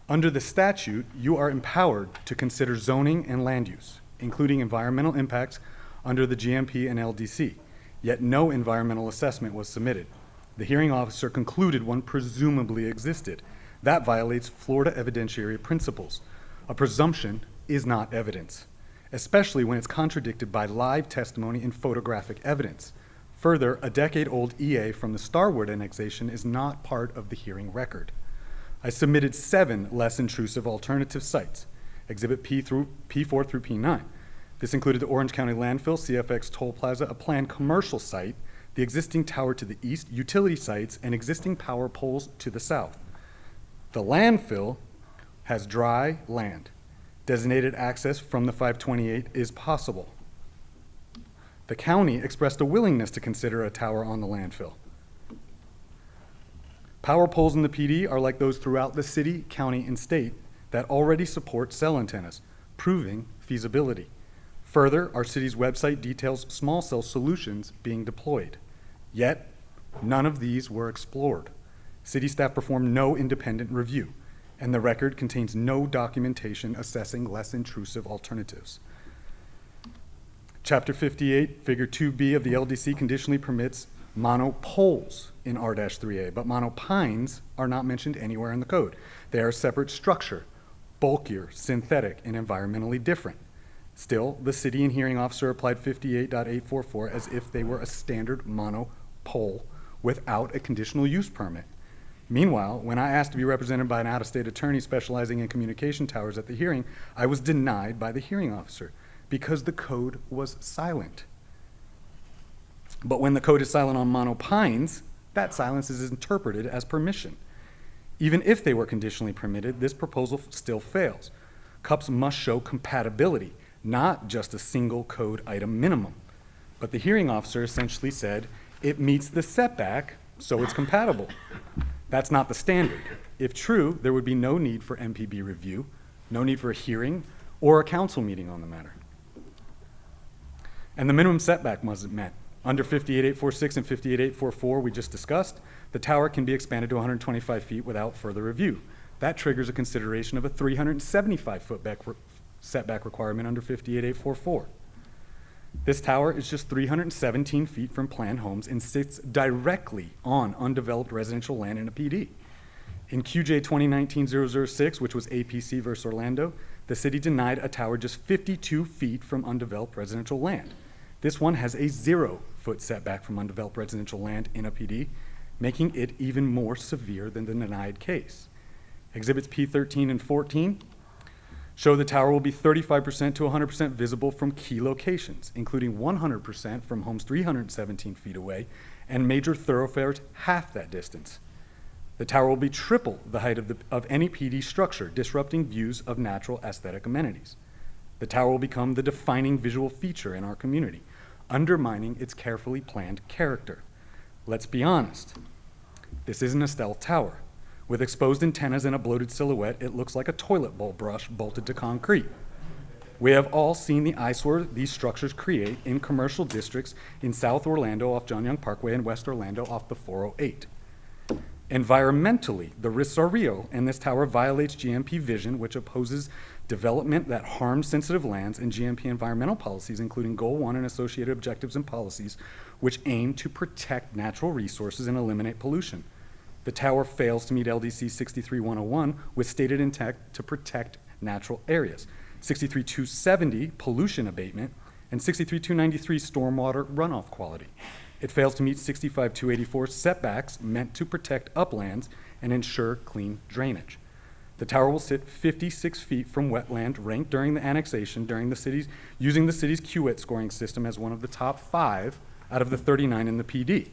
Under the statute, you are empowered to consider zoning and land use, including environmental impacts under the GMP and LDC, yet no environmental assessment was submitted. The hearing officer concluded one presumably existed. That violates Florida evidentiary principles. A presumption is not evidence, especially when it's contradicted by live testimony and photographic evidence. Further, a decade-old EA from the Starwood annexation is not part of the hearing record. I submitted 7 less intrusive alternative sites, Exhibit P4 through P9. This included the Orange County Landfill, CFX Toll Plaza, a planned commercial site, the existing tower to the east, utility sites, and existing power poles to the south. The landfill has dry land. Designated access from the 528 is possible. The county expressed a willingness to consider a tower on the landfill. Power poles in the PD are like those throughout the city, county, and state that already support cell antennas, proving feasibility. Further, our city's website details small cell solutions being deployed. Yet, none of these were explored. City staff performed no independent review, and the record contains no documentation assessing less intrusive alternatives. Chapter 58, Figure 2B of the LDC conditionally permits monopoles in R-3A, but monopines are not mentioned anywhere in the code. They are a separate structure, bulkier, synthetic, and environmentally different. Still, the city and hearing officer applied 58.844 as if they were a standard monopole without a conditional use permit. Meanwhile, when I asked to be represented by an out-of-state attorney specializing in communication towers at the hearing, I was denied by the hearing officer because the code was silent. But when the code is silent on monopines, that silence is interpreted as permission. Even if they were conditionally permitted, this proposal still fails. CUPS must show compatibility, not just a single code item minimum. But the hearing officer essentially said it meets the setback so it's compatible. That's not the standard. If true, there would be no need for MPB review, no need for a hearing, or a council meeting on the matter. And the minimum setback wasn't met. Under 58846 and 58844 we just discussed, the tower can be expanded to 125 feet without further review. That triggers a consideration of a 375-foot setback requirement under 58844. This tower is just 317 feet from planned homes and sits directly on undeveloped residential land in a PD. In QJ 2019-006, which was APC versus Orlando, the city denied a tower just 52 feet from undeveloped residential land. This one has a 0-foot setback from undeveloped residential land in a PD, making it even more severe than the denied case. Exhibits P13 and 14 show the tower will be 35% to 100% visible from key locations, including 100% from homes 317 feet away and major thoroughfares half that distance. The tower will be triple the height of any PD structure, disrupting views of natural aesthetic amenities. The tower will become the defining visual feature in our community, undermining its carefully planned character. Let's be honest, this isn't a stealth tower. With exposed antennas and a bloated silhouette, it looks like a toilet bowl brush bolted to concrete. We have all seen the eyesore these structures create in commercial districts in South Orlando off John Young Parkway and West Orlando off the 408. Environmentally, the risks are real, and this tower violates GMP vision, which opposes development that harms sensitive lands, and GMP environmental policies, including Goal 1 and associated objectives and policies, which aim to protect natural resources and eliminate pollution. The tower fails to meet LDC 63101 with stated intent to protect natural areas, 63270 pollution abatement, and 63293 stormwater runoff quality. It fails to meet 65284 setbacks meant to protect uplands and ensure clean drainage. The tower will sit 56 feet from wetland ranked during the annexation using the city's QWIT scoring system as one of the top 5 out of the 39 in the PD.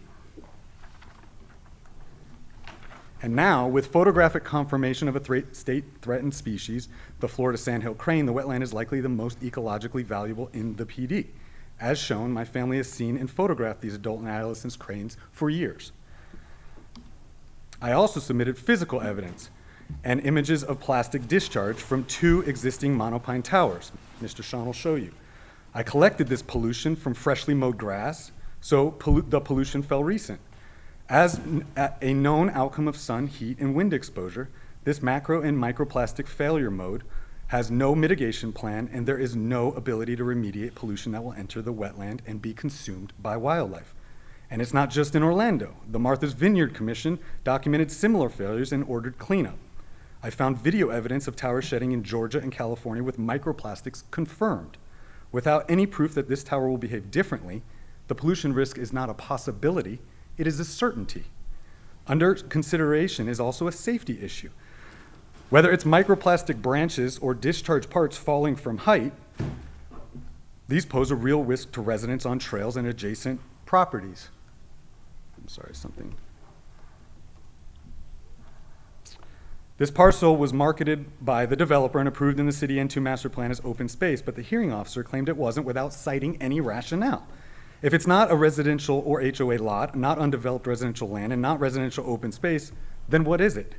And now, with photographic confirmation of a state-threatened species, the Florida sandhill crane, the wetland is likely the most ecologically valuable in the PD. As shown, my family has seen and photographed these adult and adolescent cranes for years. I also submitted physical evidence and images of plastic discharge from 2 existing monopine towers. Mr. Sean will show you. I collected this pollution from freshly mowed grass, so the pollution fell recent. As a known outcome of sun, heat, and wind exposure, this macro and microplastic failure mode has no mitigation plan, and there is no ability to remediate pollution that will enter the wetland and be consumed by wildlife. And it's not just in Orlando. The Martha's Vineyard Commission documented similar failures and ordered cleanup. I found video evidence of tower shedding in Georgia and California with microplastics confirmed. Without any proof that this tower will behave differently, the pollution risk is not a possibility, it is a certainty. Under consideration is also a safety issue. Whether it's microplastic branches or discharge parts falling from height, these pose a real risk to residents on trails and adjacent properties. I'm sorry, something. This parcel was marketed by the developer and approved in the City N2 master plan as open space, but the hearing officer claimed it wasn't without citing any rationale. If it's not a residential or HOA lot, not undeveloped residential land, and not residential open space, then what is it?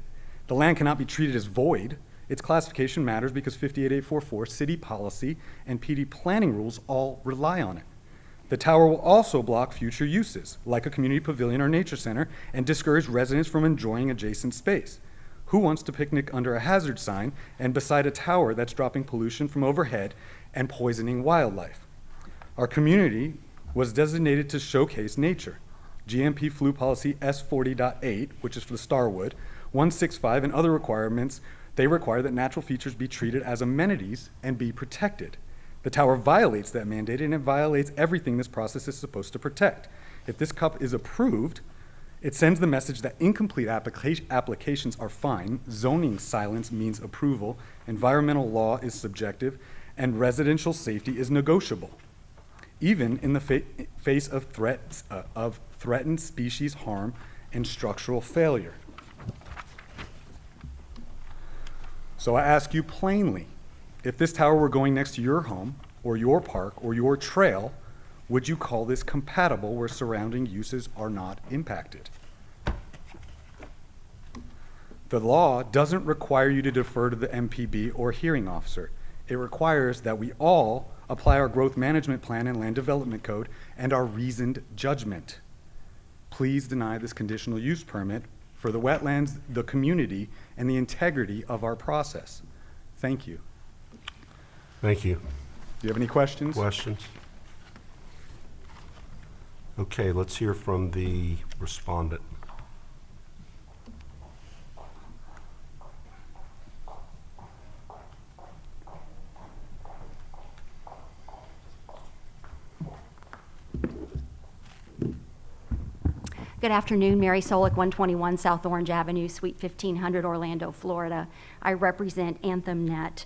The land cannot be treated as void. Its classification matters because 58844, city policy, and PD planning rules all rely on it. The tower will also block future uses, like a community pavilion or nature center, and discourage residents from enjoying adjacent space. Who wants to picnic under a hazard sign and beside a tower that's dropping pollution from overhead and poisoning wildlife? Our community was designated to showcase nature. GMP Flu Policy S40.8, which is for the Starwood, 165, and other requirements, they require that natural features be treated as amenities and be protected. The tower violates that mandate, and it violates everything this process is supposed to protect. If this CUP is approved, it sends the message that incomplete applications are fine, zoning silence means approval, environmental law is subjective, and residential safety is negotiable, even in the face of threats of threatened species harm and structural failure. So I ask you plainly, if this tower were going next to your home or your park or your trail, would you call this compatible where surrounding uses are not impacted? The law doesn't require you to defer to the MPB or hearing officer. It requires that we all apply our growth management plan and land development code and our reasoned judgment. Please deny this conditional use permit for the wetlands, the community, and the integrity of our process. Thank you. Thank you. Do you have any questions? Questions? Okay, let's hear from the respondent. Good afternoon, Mary Solik, 121 South Orange Avenue, Suite 1500, Orlando, Florida. I represent AnthemNet,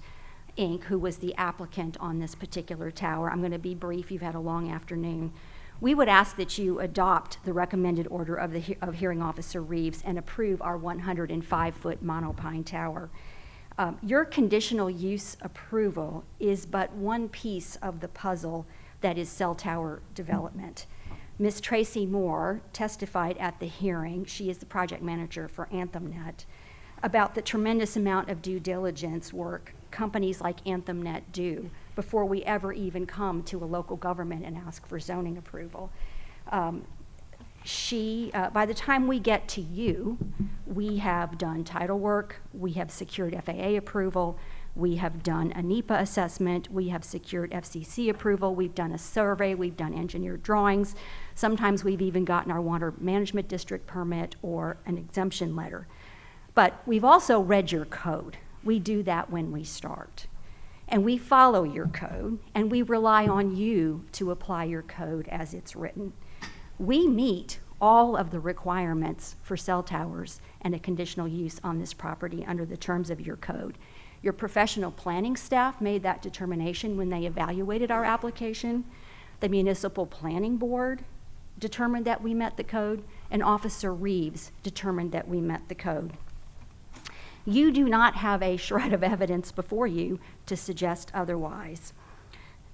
Inc., who was the applicant on this particular tower. I'm going to be brief. You've had a long afternoon. We would ask that you adopt the recommended order of Hearing Officer Reeves and approve our 105-foot monopine tower. Your conditional use approval is but one piece of the puzzle that is cell tower development. Ms. Tracy Moore testified at the hearing, she is the project manager for AnthemNet, about the tremendous amount of due diligence work companies like AnthemNet do before we ever even come to a local government and ask for zoning approval. By the time we get to you, we have done title work, we have secured FAA approval, we have done a NEPA assessment, we have secured FCC approval, we've done a survey, we've done engineered drawings. Sometimes we've even gotten our water management district permit or an exemption letter. But we've also read your code. We do that when we start. And we follow your code, and we rely on you to apply your code as it's written. We meet all of the requirements for cell towers and a conditional use on this property under the terms of your code. Your professional planning staff made that determination when they evaluated our application. The Municipal Planning Board determined that we met the code, and Officer Reeves determined that we met the code. You do not have a shred of evidence before you to suggest otherwise.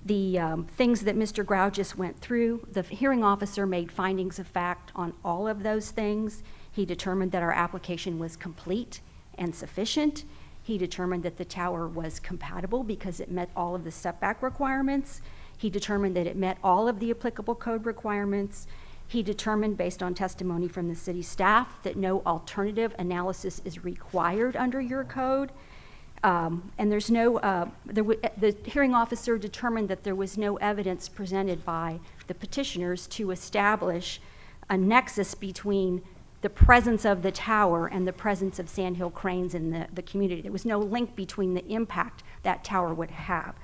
The things that Mr. Grau just went through, the hearing officer made findings of fact on all of those things. He determined that our application was complete and sufficient. He determined that the tower was compatible because it met all of the setback requirements. He determined that it met all of the applicable code requirements. He determined, based on testimony from the city staff, that no alternative analysis is required under your code. And there's no, the hearing officer determined that there was no evidence presented by the petitioners to establish a nexus between the presence of the tower and the presence of sandhill cranes in the community. There was no link between the impact that tower would have.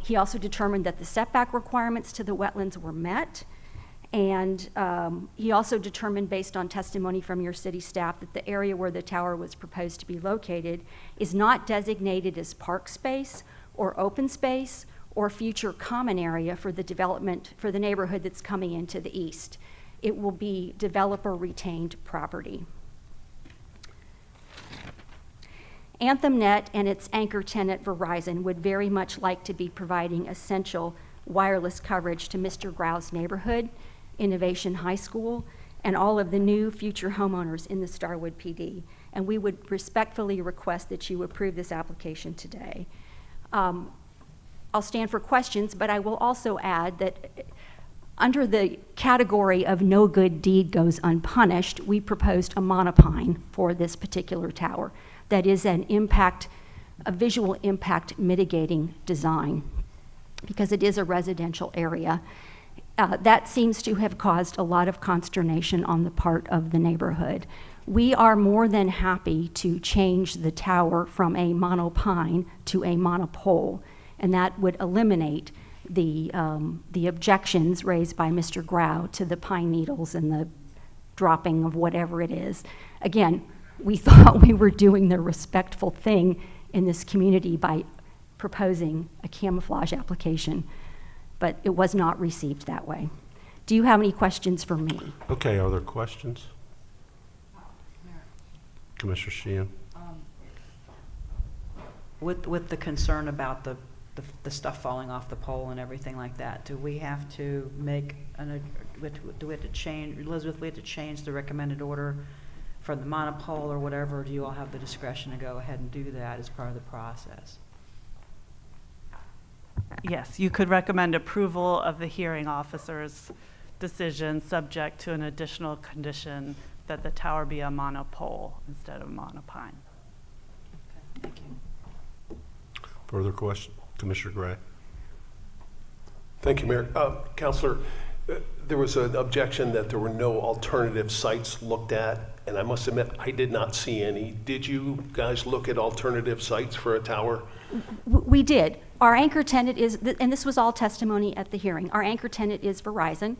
He also determined that the setback requirements to the wetlands were met. And he also determined, based on testimony from your city staff, that the area where the tower was proposed to be located is not designated as park space or open space or future common area for the development for the neighborhood that's coming into the east. It will be developer-retained property. AnthemNet and its anchor tenant Verizon would very much like to be providing essential wireless coverage to Mr. Grau's neighborhood, Innovation High School, and all of the new future homeowners in the Starwood PD. And we would respectfully request that you approve this application today. I'll stand for questions, but I will also add that under the category of no good deed goes unpunished, we proposed a monopine for this particular tower. That is a visual impact mitigating design, because it is a residential area. That seems to have caused a lot of consternation on the part of the neighborhood. We are more than happy to change the tower from a monopine to a monopole, and that would eliminate the objections raised by Mr. Grau to the pine needles and the dropping of whatever it is. Again, we thought we were doing the respectful thing in this community by proposing a camouflage application, but it was not received that way. Do you have any questions for me? Okay, are there questions? Commissioner Sheehan? With the concern about the stuff falling off the pole and everything like that, do we have to make do we have to change, Elizabeth, we have to change the recommended order for the monopole or whatever, or do you all have the discretion to go ahead and do that as part of the process? Yes, you could recommend approval of the hearing officer's decision, subject to an additional condition that the tower be a monopole instead of monopine. Thank you. Further question? Commissioner Gray? Thank you, Mayor. Counselor, there was an objection that there were no alternative sites looked at, and I must admit, I did not see any. Did you guys look at alternative sites for a tower? We did. Our anchor tenant is, and this was all testimony at the hearing, our anchor tenant is Verizon,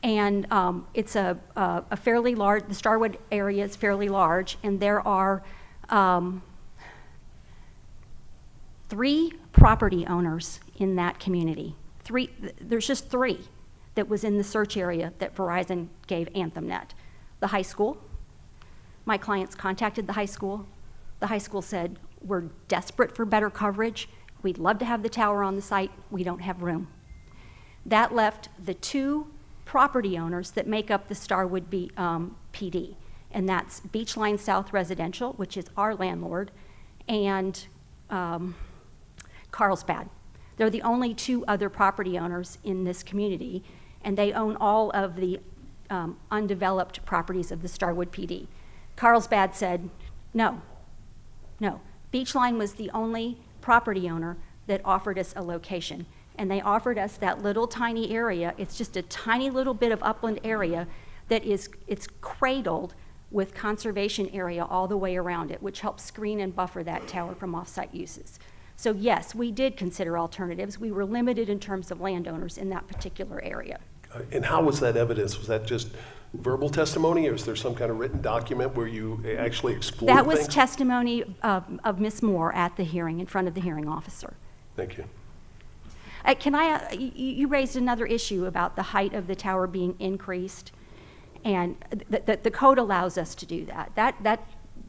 and it's a fairly large, the Starwood area is fairly large, and there are 3 property owners in that community. There's just 3 that was in the search area that Verizon gave AnthemNet. The high school. My clients contacted the high school. The high school said, we're desperate for better coverage. We'd love to have the tower on the site. We don't have room. That left the 2 property owners that make up the Starwood PD, and that's Beachline South Residential, which is our landlord, and Carlsbad. They're the only 2 other property owners in this community, and they own all of the undeveloped properties of the Starwood PD. Carlsbad said, no. Beachline was the only property owner that offered us a location, and they offered us that little tiny area. It's just a tiny little bit of upland area that it's cradled with conservation area all the way around it, which helps screen and buffer that tower from off-site uses. So yes, we did consider alternatives. We were limited in terms of landowners in that particular area. And how was that evidence? Was that just verbal testimony, or is there some kind of written document where you actually explored That was things? testimony of Ms. Moore at the hearing in front of the hearing officer. Thank you. You raised another issue about the height of the tower being increased, and the code allows us to do that.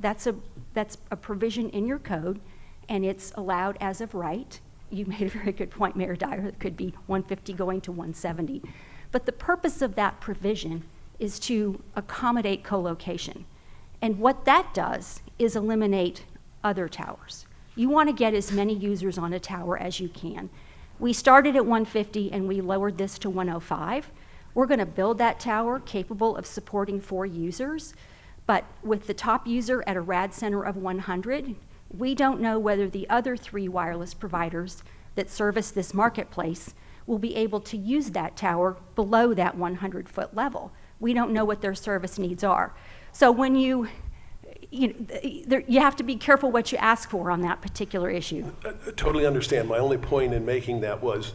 That's a provision in your code, and it's allowed as of right. You made a very good point, Mayor Dyer. It could be 150 going to 170. But the purpose of that provision is to accommodate co-location. And what that does is eliminate other towers. You want to get as many users on a tower as you can. We started at 150 and we lowered this to 105. We're going to build that tower capable of supporting 4 users, but with the top user at a RAD center of 100, we don't know whether the other 3 wireless providers that service this marketplace will be able to use that tower below that 100-foot level. We don't know what their service needs are. So when you have to be careful what you ask for on that particular issue. I totally understand. My only point in making that was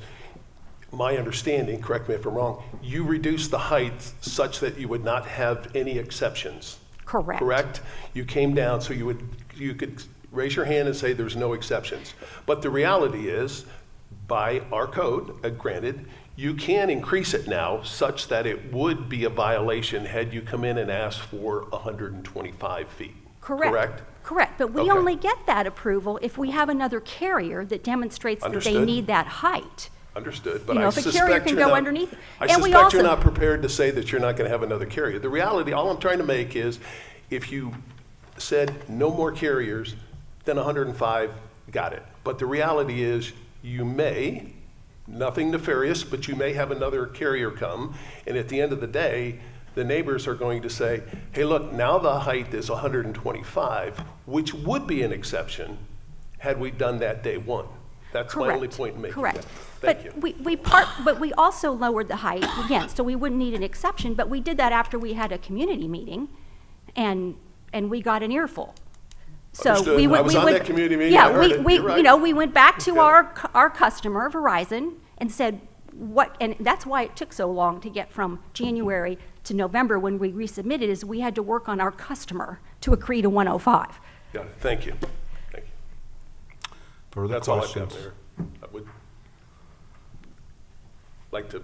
my understanding, correct me if I'm wrong, you reduced the height such that you would not have any exceptions. Correct. Correct? You came down so you could raise your hand and say there's no exceptions. But the reality is, by our code, granted, you can increase it now such that it would be a violation had you come in and asked for 125 feet. Correct. Correct, but we Okay. only get that approval if we have another carrier that demonstrates that they Understood. need that height. Understood, but You know, I if a suspect carrier can you're go not- underneath. I And we suspect also- you're not prepared to say that you're not going to have another carrier. The reality, all I'm trying to make is, if you said no more carriers, then 105, got it. But the reality is, you may, nothing nefarious, but you may have another carrier come, and at the end of the day, the neighbors are going to say, hey, look, now the height is 125, which would be an exception had we done that day one. That's my only point in making Correct. that. Thank you. But we also lowered the height, again, so we wouldn't need an exception, but we did that after we had a community meeting, and we got an earful. So Understood. we went, I was on that community meeting. Yeah, I heard it. You're right. we went back to Okay. our customer, Verizon, and said, and that's why it took so long to get from January to November when we resubmitted, is we had to work on our customer to agree to 105. Got it. Thank you. Thank you. Further That's all I've questions? got, Mayor. I would like to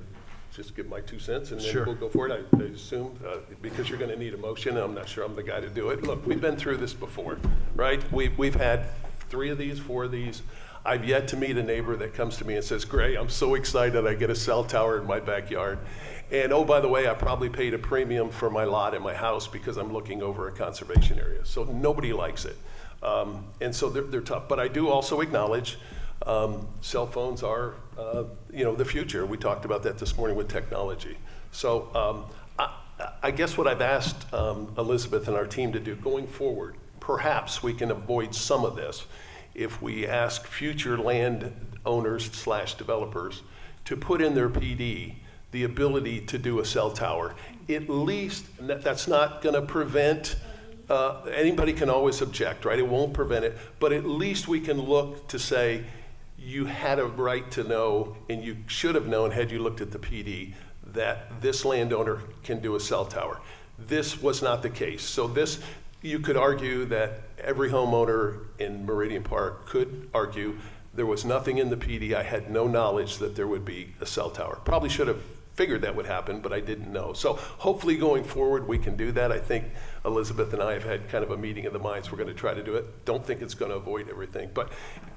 just give my 2 cents, and then Sure. we'll go for it. I assume, because you're going to need a motion, I'm not sure I'm the guy to do it. Look, we've been through this before, right? We've had 3 of these, 4 of these. I've yet to meet a neighbor that comes to me and says, Gray, I'm so excited I get a cell tower in my backyard. And oh, by the way, I probably paid a premium for my lot in my house because I'm looking over a conservation area. So nobody likes it. And so they're tough. But I do also acknowledge cell phones are, the future. We talked about that this morning with technology. So I guess what I've asked Elizabeth and our team to do going forward, perhaps we can avoid some of this if we ask future land owners / developers to put in their PD the ability to do a cell tower. At least, that's not gonna prevent, anybody can always object, right? It won't prevent it, but at least we can look to say, you had a right to know, and you should have known had you looked at the PD, that this landowner can do a cell tower. This was not the case. So this, you could argue that every homeowner in Meridian Park could argue there was nothing in the PD. I had no knowledge that there would be a cell tower. Probably should have figured that would happen, but I didn't know. So hopefully going forward, we can do that. I think Elizabeth and I have had kind of a meeting of the minds. We're going to try to do it. Don't think it's going to avoid everything. But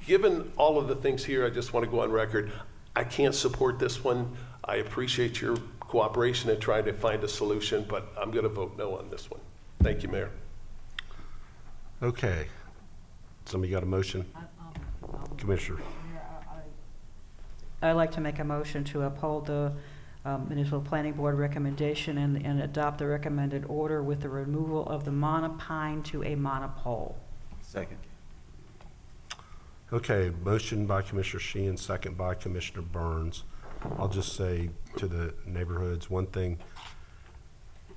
given all of the things here, I just want to go on record. I can't support this one. I appreciate your cooperation in trying to find a solution, but I'm going to vote no on this one. Thank you, Mayor. Okay. Somebody got a motion? Commissioner. I'd like to make a motion to uphold the Municipal Planning Board recommendation and adopt the recommended order with the removal of the monopine to a monopole. Second. Okay, motion by Commissioner Sheehan, second by Commissioner Burns. I'll just say to the neighborhoods, one thing,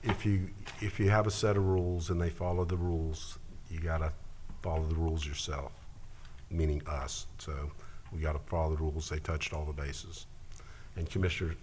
if you have a set of rules and they follow the rules, you gotta follow the rules yourself, meaning us. So we gotta follow the rules. They touched all the bases. And Commissioner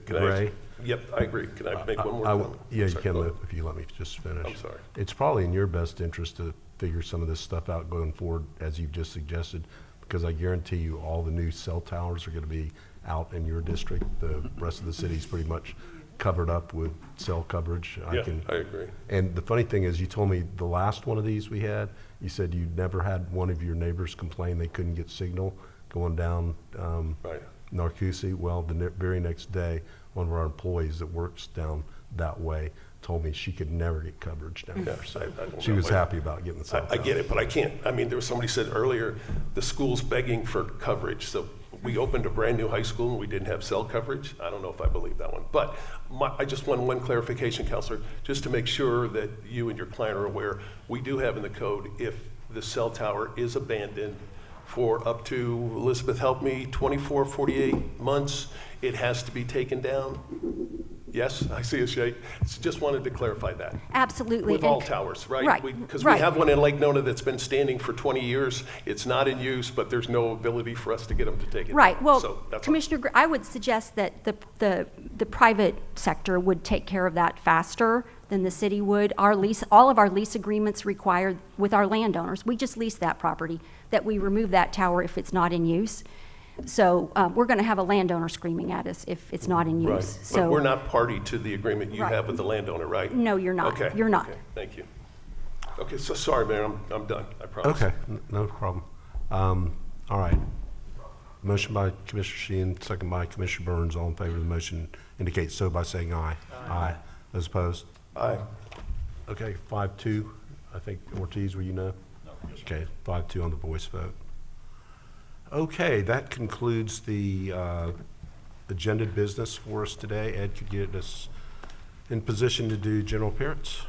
Gray? Yep, I agree. Can I make one more comment? Yeah, you Sorry, can go ahead. if you let me just finish. I'm sorry. It's probably in your best interest to figure some of this stuff out going forward, as you've just suggested, because I guarantee you all the new cell towers are gonna be out in your district. The rest of the city's pretty much covered up with cell coverage. Yeah, I agree. And the funny thing is, you told me the last one of these we had, you said you never had one of your neighbors complain they couldn't get signal going down Right. Narcoossee. Well, the very next day, one of our employees that works down that way told me she could never get coverage down there. So I don't she know. was happy about getting the cell I tower. get it, but I can't. I mean, there was somebody said earlier, the school's begging for coverage. So we opened a brand new high school and we didn't have cell coverage. I don't know if I believe that one. But I just want one clarification, Counselor, just to make sure that you and your client are aware, we do have in the code, if the cell tower is abandoned for up to, Elizabeth, help me, 24, 48 months, it has to be taken down? Yes, I see a shake. Just wanted to clarify that. Absolutely. With all towers, right? Right, Because right. we have one in Lake Nona that's been standing for 20 years. It's not in use, but there's no ability for us to get them to take it down. Right, well, So that's all. Commissioner, I would suggest that the private sector would take care of that faster than the city would. All of our lease agreements require, with our landowners, we just lease that property, that we remove that tower if it's not in use. So we're going to have a landowner screaming at us if it's not in use. Right, So but we're not party to the agreement you Right. have with the landowner, right? No, you're not. Okay. You're not. Okay, thank you. Okay, so sorry, Mayor, I'm done, I promise. Okay, no problem. All right. Motion by Commissioner Sheehan, second by Commissioner Burns. All in favor of the motion indicate so by saying aye. Aye. Those opposed? Aye. Okay, 5-2. I think Ortiz, will you know? No. Okay, 5-2 on the voice vote. Okay, that concludes the agendaed business for us today. Ed, could you get us in position to do general appearance?